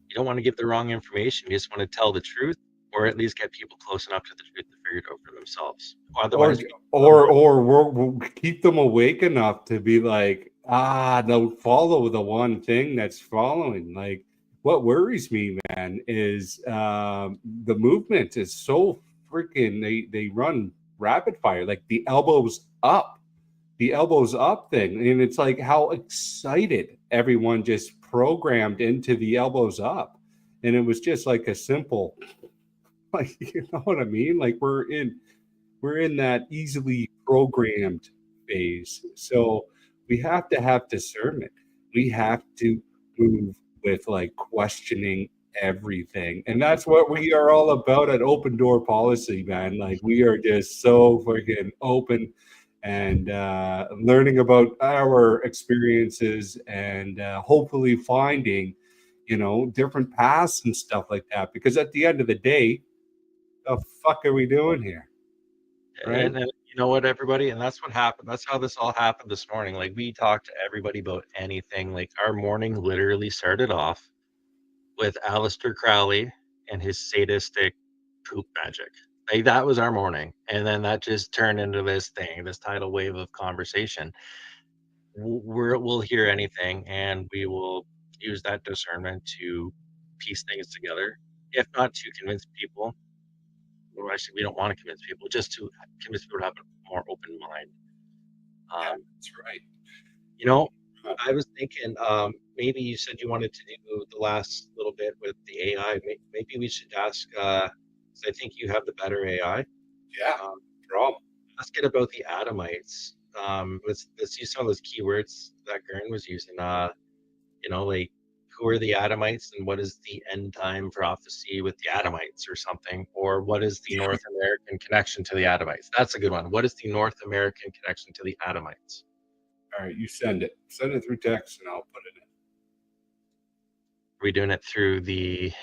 [SPEAKER 2] You don't want to give the wrong information. You just want to tell the truth, or at least get people close enough to the truth to figure it out for themselves. Otherwise,
[SPEAKER 3] or we'll keep them awake enough to be like, they'll follow the one thing that's following. Like, what worries me, man, is the movement is so freaking, they run rapid fire, like the elbows up thing. And it's like how excited everyone just programmed into the elbows up. And it was just like a simple, like, you know what I mean? Like we're in that easily programmed phase. So we have to have discernment. We have to move with like questioning everything. And that's what we are all about at Open Door Policy, man. Like we are just so freaking open and learning about our experiences and hopefully finding, different paths and stuff like that. Because at the end of the day, the fuck are we doing here? Right.
[SPEAKER 2] And you know what, everybody? And that's what happened. That's how this all happened this morning. Like we talked to everybody about anything. Like our morning literally started off with Aleister Crowley and his sadistic poop magic. Like that was our morning. And then that just turned into this tidal wave of conversation. We'll hear anything, and we will use that discernment to piece things together, if not to convince people. Well, actually, we don't want to convince people, just to convince people to have a more open mind.
[SPEAKER 3] That's right.
[SPEAKER 2] I was thinking, maybe you said you wanted to do the last little bit with the AI. Maybe we should ask, I think you have the better AI.
[SPEAKER 3] Yeah, problem.
[SPEAKER 2] Let's get about the Adamites. Let's use some of those keywords that Gern was using. Like who are the Adamites and what is the end time prophecy with the Adamites or something? Or what is the North American connection to the Adamites? That's a good one. What is the North American connection to the Adamites?
[SPEAKER 3] All right, you send it through text and I'll put it in.
[SPEAKER 2] Are we doing it through the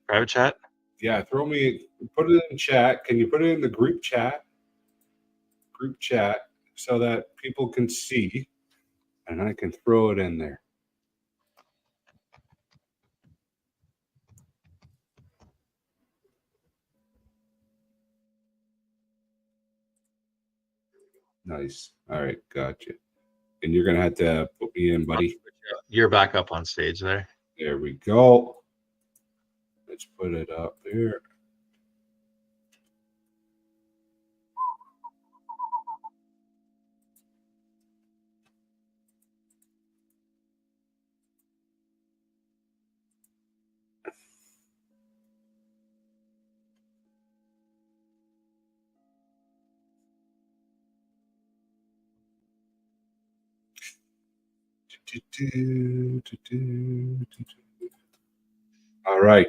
[SPEAKER 2] private chat?
[SPEAKER 3] Yeah, put it in chat. Can you put it in the group chat so that people can see and I can throw it in there? Nice. All right, gotcha. And you're gonna have to put me in, buddy.
[SPEAKER 2] You're back up on stage there.
[SPEAKER 3] There we go. Let's put it up there. All right.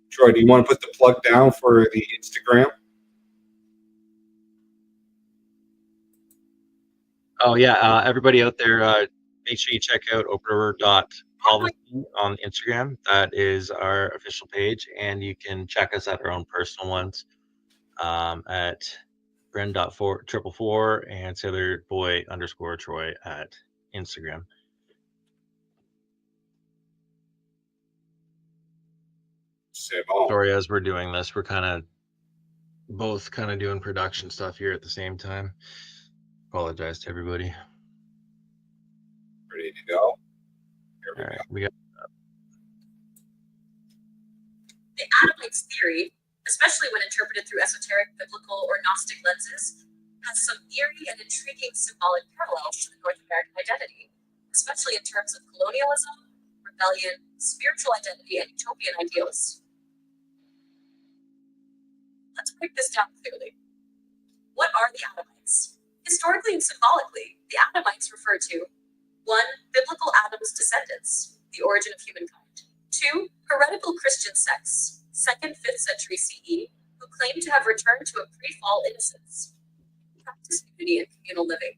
[SPEAKER 3] Troy, do you want to put the plug down for the Instagram?
[SPEAKER 2] Oh yeah, everybody out there, make sure you check out opener.policy on Instagram. That is our official page, and you can check us at our own personal ones at Bren.444 and SailorBoy_Troy at Instagram. Sorry, as we're doing this, we're both doing production stuff here at the same time. Apologize to everybody.
[SPEAKER 3] Ready to go?
[SPEAKER 2] All right, we got
[SPEAKER 6] the Adamites theory, especially when interpreted through esoteric, biblical, or Gnostic lenses, has some eerie and intriguing symbolic parallels to the North American identity, especially in terms of colonialism, rebellion, spiritual identity, and utopian ideals. Let's break this down clearly. What are the Adamites? Historically and symbolically, the Adamites refer to 1. Biblical Adam's descendants, the origin of humankind. 2. Heretical Christian sects, 2nd, 5th century CE, who claim to have returned to a pre-fall innocence. Practiced unity and communal living.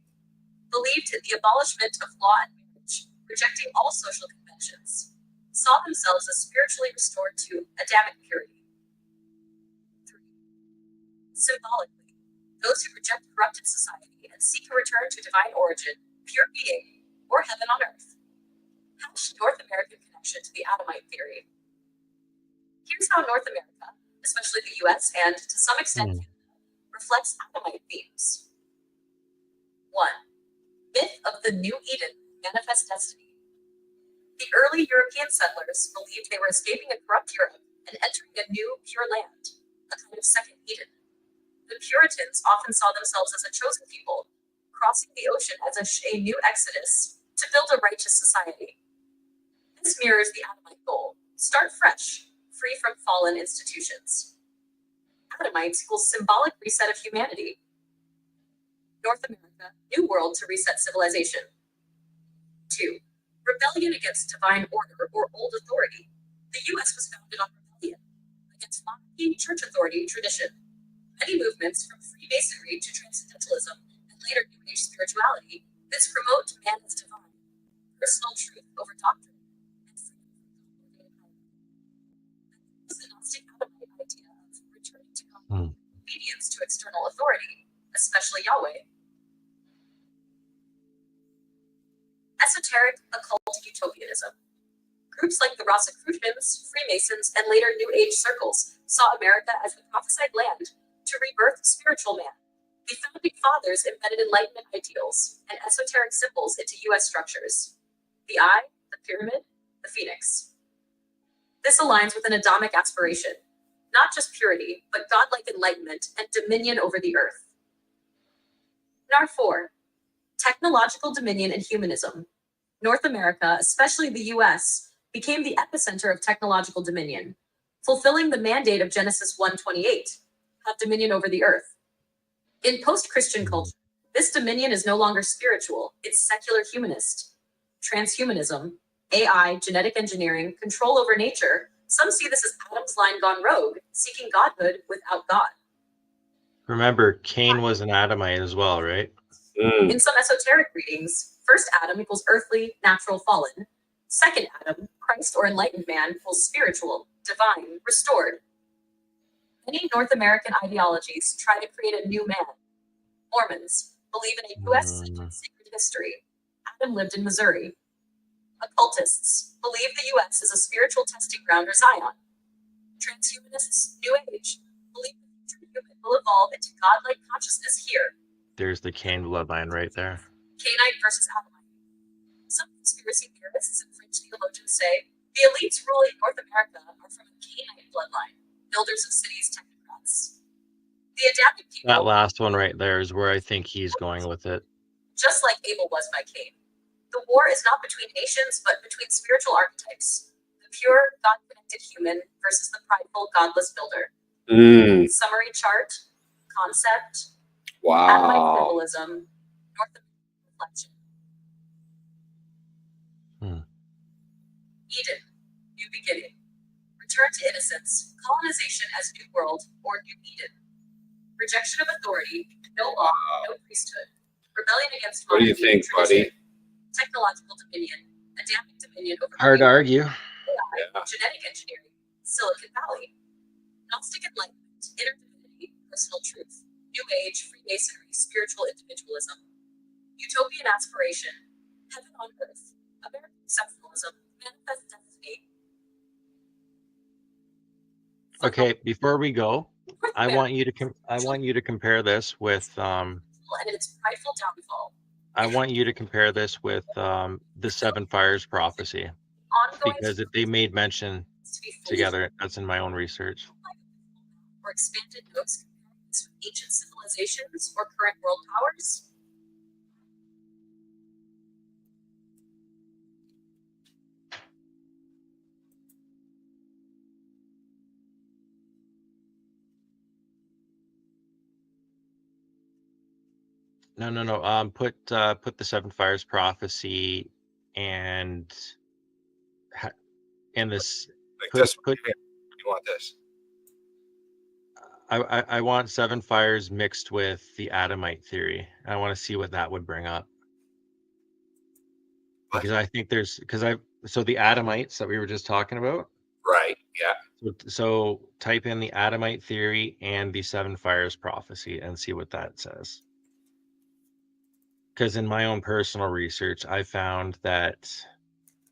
[SPEAKER 6] Believed in the abolishment of law and marriage, rejecting all social conventions. Saw themselves as spiritually restored to Adamic purity. 3. Symbolically, those who reject corrupted society and seek a return to divine origin, pure being, or heaven on earth. Hash North American connection to the Adamite theory. Here's how North America, especially the US and to some extent Canada, reflects Adamite themes. 1. Myth of the New Eden, manifest destiny. The early European settlers believed they were escaping a corrupt Europe and entering a new, pure land, a kind of second Eden. The Puritans often saw themselves as a chosen people, crossing the ocean as a new exodus to build a righteous society. This mirrors the Adamite goal: start fresh, free from fallen institutions. Adamites equals symbolic reset of humanity. North America, New World to reset civilization. 2. Rebellion against divine order or old authority. The U.S. was founded on rebellion against monarchy, church authority, tradition. Many movements, from Freemasonry to transcendentalism and later New Age spirituality, this promote man as divine, personal truth over doctrine, and freedom from God. This is the Gnostic Adamite idea of returning to God, obedience to external authority, especially Yahweh. Esoteric occult utopianism. Groups like the Rosicrucians, Freemasons, and later New Age circles saw America as the prophesied land to rebirth spiritual man. The founding fathers embedded Enlightenment ideals and esoteric symbols into U.S. structures: the eye, the pyramid, the phoenix. This aligns with an Adamic aspiration, not just purity, but godlike enlightenment and dominion over the earth. Nar 4. Technological dominion and humanism. North America, especially the U.S., became the epicenter of technological dominion, fulfilling the mandate of Genesis 1:28, have dominion over the earth. In post-Christian culture, this dominion is no longer spiritual, it's secular humanist. Transhumanism, AI, genetic engineering, control over nature. Some see this as Adam's line gone rogue, seeking godhood without God.
[SPEAKER 2] Remember, Cain was an Adamite as well, right?
[SPEAKER 6] In some esoteric readings, first Adam equals earthly, natural, fallen. Second Adam, Christ or enlightened man, equals spiritual, divine, restored. Many North American ideologies try to create a new man. Mormons believe in a U.S.-centered sacred history. Adam lived in Missouri. Occultists believe the U.S. is a spiritual testing ground or Zion. Transhumanists, New Age, believe the future human will evolve into godlike consciousness here.
[SPEAKER 2] There's the Cain bloodline right there.
[SPEAKER 6] Cainite versus Adamite. Some conspiracy theorists and fringe theologians say the elites ruling North America are from a Cainite bloodline, builders of cities, technocrats. The Adamic people,
[SPEAKER 2] That last one right there is where I think he's going with it.
[SPEAKER 6] just like Abel was by Cain. The war is not between nations, but between spiritual archetypes. The pure, God-connected human versus the prideful, godless builder. Summary chart, concept, Adamite symbolism, North American reflection. Eden, new beginning. Return to innocence, colonization as new world or new Eden. Rejection of authority, no law, no priesthood. Rebellion against
[SPEAKER 3] What do you
[SPEAKER 6] monarchy,
[SPEAKER 3] think, buddy?
[SPEAKER 6] tradition, technological dominion, Adamic dominion over
[SPEAKER 2] Hard to argue.
[SPEAKER 6] AI, genetic engineering, Silicon Valley. Gnostic enlightenment, inner divinity, personal truth. New Age, Freemasonry, spiritual individualism. Utopian aspiration, heaven on earth, American exceptionalism, manifest destiny.
[SPEAKER 2] Okay, before we go,
[SPEAKER 6] North
[SPEAKER 2] I
[SPEAKER 6] America,
[SPEAKER 2] want you to compare this with
[SPEAKER 6] and its prideful downfall.
[SPEAKER 2] the Seven Fires prophecy,
[SPEAKER 6] Ongoing
[SPEAKER 2] because they made mention
[SPEAKER 6] to be fully
[SPEAKER 2] together. That's in my own research.
[SPEAKER 6] or expanded notes comparing this with ancient civilizations or current world powers.
[SPEAKER 2] No. Put the Seven Fires prophecy and this.
[SPEAKER 7] Like
[SPEAKER 2] Put
[SPEAKER 7] this one
[SPEAKER 2] put.
[SPEAKER 7] here. You want this?
[SPEAKER 2] I want Seven Fires mixed with the Adamite theory. I want to see what that would bring up.
[SPEAKER 7] What?
[SPEAKER 2] Because I think so the Adamites that we were just talking about.
[SPEAKER 7] Right. Yeah.
[SPEAKER 2] So type in the Adamite theory and the Seven Fires prophecy and see what that says. Because in my own personal research, I found that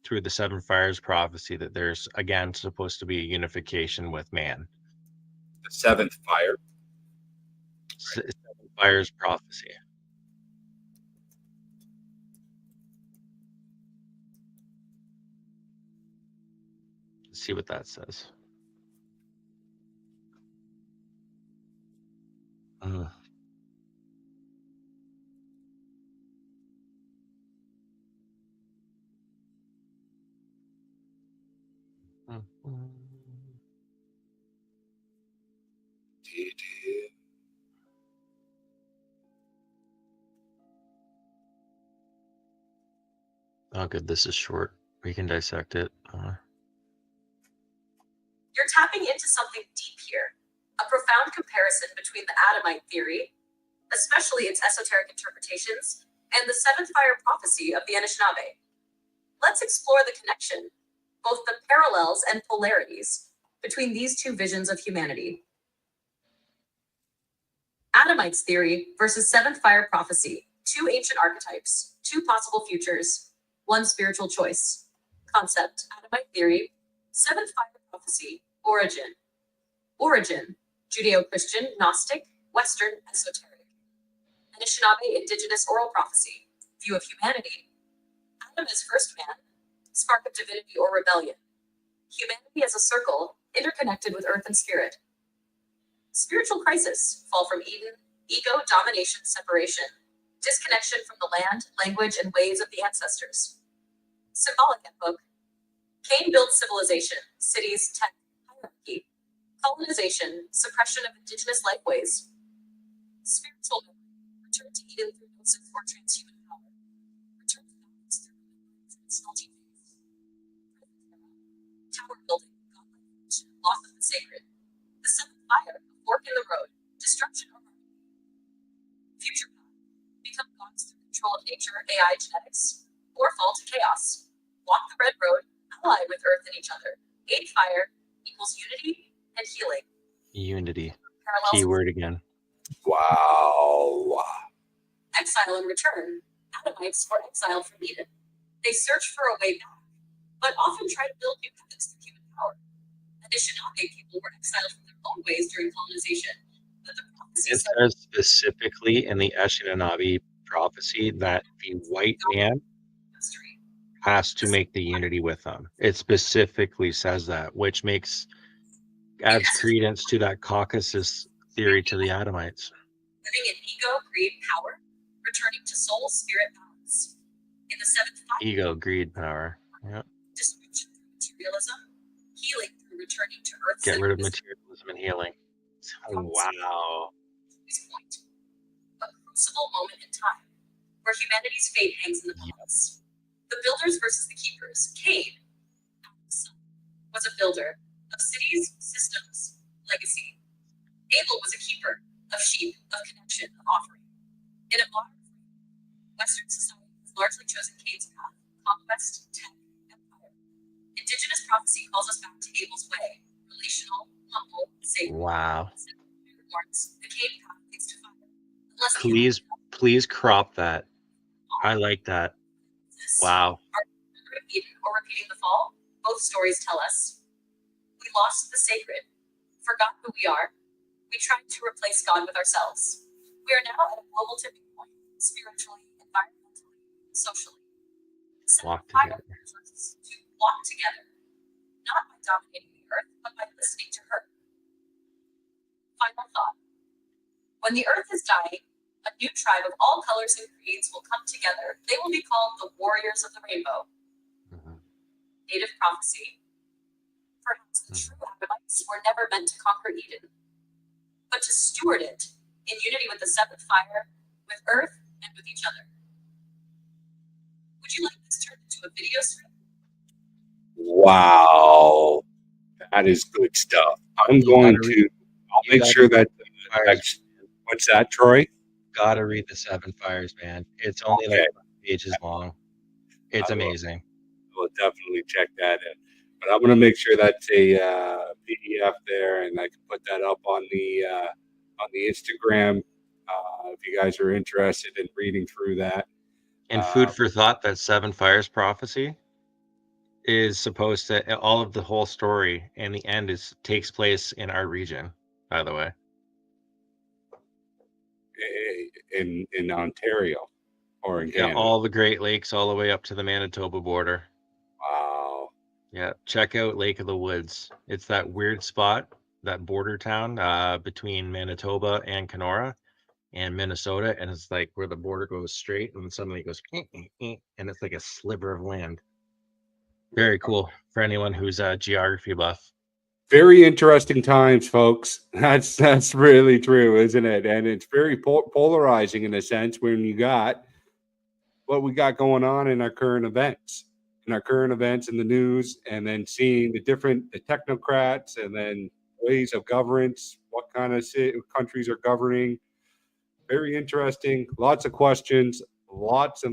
[SPEAKER 2] through the Seven Fires prophecy that there's again supposed to be a unification with man.
[SPEAKER 7] The seventh fire.
[SPEAKER 2] Seven Fires prophecy. Let's see what that says. Oh, good. This is short. We can dissect it.
[SPEAKER 6] You're tapping into something deep here, a profound comparison between the Adamite theory, especially its esoteric interpretations, and the seventh fire prophecy of the Anishinaabe. Let's explore the connection, both the parallels and polarities, between these two visions of humanity. Adamites theory versus seventh fire prophecy, two ancient archetypes, two possible futures, one spiritual choice. Concept, Adamite theory, seventh fire prophecy, origin. Origin, Judeo-Christian, Gnostic, Western, esoteric. Anishinaabe, indigenous oral prophecy, view of humanity. Adam as first man, spark of divinity or rebellion. Humanity as a circle, interconnected with earth and spirit. Spiritual crisis, fall from Eden, ego, domination, separation, disconnection from the land, language, and ways of the ancestors. Symbolic epoch, Cain built civilization, cities, tech, hierarchy, colonization, suppression of indigenous lifeways. Spiritual return to Eden through gnosis or transhuman power. Return to balance through remembrance and salty phase. Tower building, godlike, loss of the sacred. The seventh fire, a fork in the road, destruction or harmony. Future path, become gods through control of nature, AI, genetics, or fall to chaos. Walk the red road, ally with earth and each other. Aid fire equals unity and healing.
[SPEAKER 2] Unity.
[SPEAKER 6] Parallels.
[SPEAKER 2] Keyword again.
[SPEAKER 7] Wow.
[SPEAKER 6] Exile and return. Adamites were exiled from Eden. They search for a way back, but often try to build new heavens through human power. Anishinaabe people were exiled from their own ways during colonization, but the prophecy
[SPEAKER 2] It says specifically in the Anishinaabe prophecy that the white man
[SPEAKER 6] history.
[SPEAKER 2] has to make the unity with them. It specifically says that, which adds credence to that Caucasus theory to the Adamites.
[SPEAKER 6] Living in ego, greed, power, returning to soul, spirit balance. In the seventh fire,
[SPEAKER 2] Ego, greed, power. Yeah.
[SPEAKER 6] destruction through materialism, healing through returning to earth.
[SPEAKER 2] Get rid of materialism and healing. Wow.
[SPEAKER 6] This point, a crucible moment in time, where humanity's fate hangs in the balance. The builders versus the keepers. Cain, Adam's son, was a builder of cities, systems, legacy. Abel was a keeper of sheep, of connection, of offering. In a modern Western society has largely chosen Cain's path, conquest, tech, empire. Indigenous prophecy calls us back to Abel's way, relational, humble, sacred.
[SPEAKER 2] Wow.
[SPEAKER 6] The Cain path leads to fire.
[SPEAKER 2] Please crop that. I like that. Wow.
[SPEAKER 6] Eden or repeating the fall, both stories tell us we lost the sacred, forgot who we are. We tried to replace God with ourselves. We are now at a global tipping point, spiritually, environmentally, socially.
[SPEAKER 2] Walk together.
[SPEAKER 6] To walk together, not by dominating the earth, but by listening to her. Final thought. When the earth is dying, a new tribe of all colors and creeds will come together. They will be called the Warriors of the Rainbow. Native prophecy. Perhaps the true Adamites were never meant to conquer Eden, but to steward it in unity with the seventh fire, with earth, and with each other. Would you like this turned into a video strip?
[SPEAKER 3] Wow, that is good stuff. I'll make sure that what's that, Troy?
[SPEAKER 2] Gotta read the Seven Fires, man. It's only like 5 pages long. It's amazing.
[SPEAKER 3] We'll definitely check that in. But I'm going to make sure that's a PDF there, and I can put that up on the Instagram if you guys are interested in reading through that.
[SPEAKER 2] And food for thought, that Seven Fires prophecy is supposed to, all of the whole story and the end takes place in our region, by the way.
[SPEAKER 3] In Ontario or in Canada.
[SPEAKER 2] All the Great Lakes all the way up to the Manitoba border.
[SPEAKER 3] Wow.
[SPEAKER 2] Yeah, check out Lake of the Woods. It's that weird spot, that border town between Manitoba and Kenora and Minnesota, and it's like where the border goes straight and then suddenly it goes and it's like a sliver of land. Very cool for anyone who's a geography buff.
[SPEAKER 3] Very interesting times, folks. That's really true, isn't it? And it's very polarizing in a sense when you got what we got going on in our current events, in the news, and then seeing the technocrats and then ways of governance, what kind of countries are governing. Very interesting. Lots and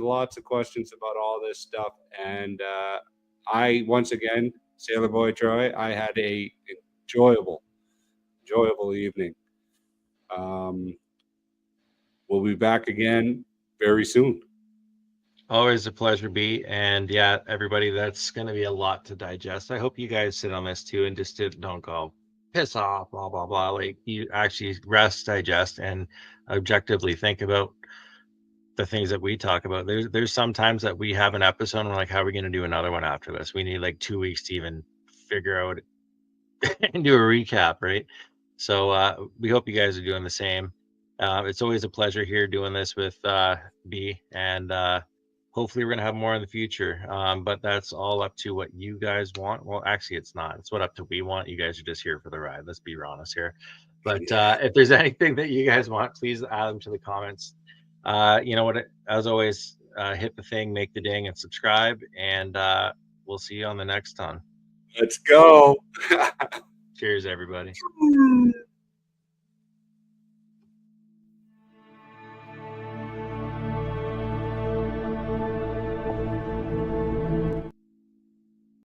[SPEAKER 3] lots of questions about all this stuff. And I, once again, Sailor Boy Troy, I had a enjoyable evening. We'll be back again very soon.
[SPEAKER 2] Always a pleasure, B. And yeah, everybody, that's going to be a lot to digest. I hope you guys sit on this too and just don't go piss off, blah, blah, blah. Like, you actually rest, digest, and objectively think about the things that we talk about. There's sometimes that we have an episode and we're like, how are we going to do another one after this? We need like 2 weeks to even figure out and do a recap, right? So we hope you guys are doing the same. It's always a pleasure here doing this with B, and hopefully we're going to have more in the future. But that's all up to what you guys want. Well, actually, it's not. It's what up to we want. You guys are just here for the ride. Let's be honest here. But if there's anything that you guys want, please add them to the comments. You know what? As always, hit the thing, make the ding, and subscribe. And we'll see you on the next one.
[SPEAKER 3] Let's go.
[SPEAKER 2] Cheers, everybody.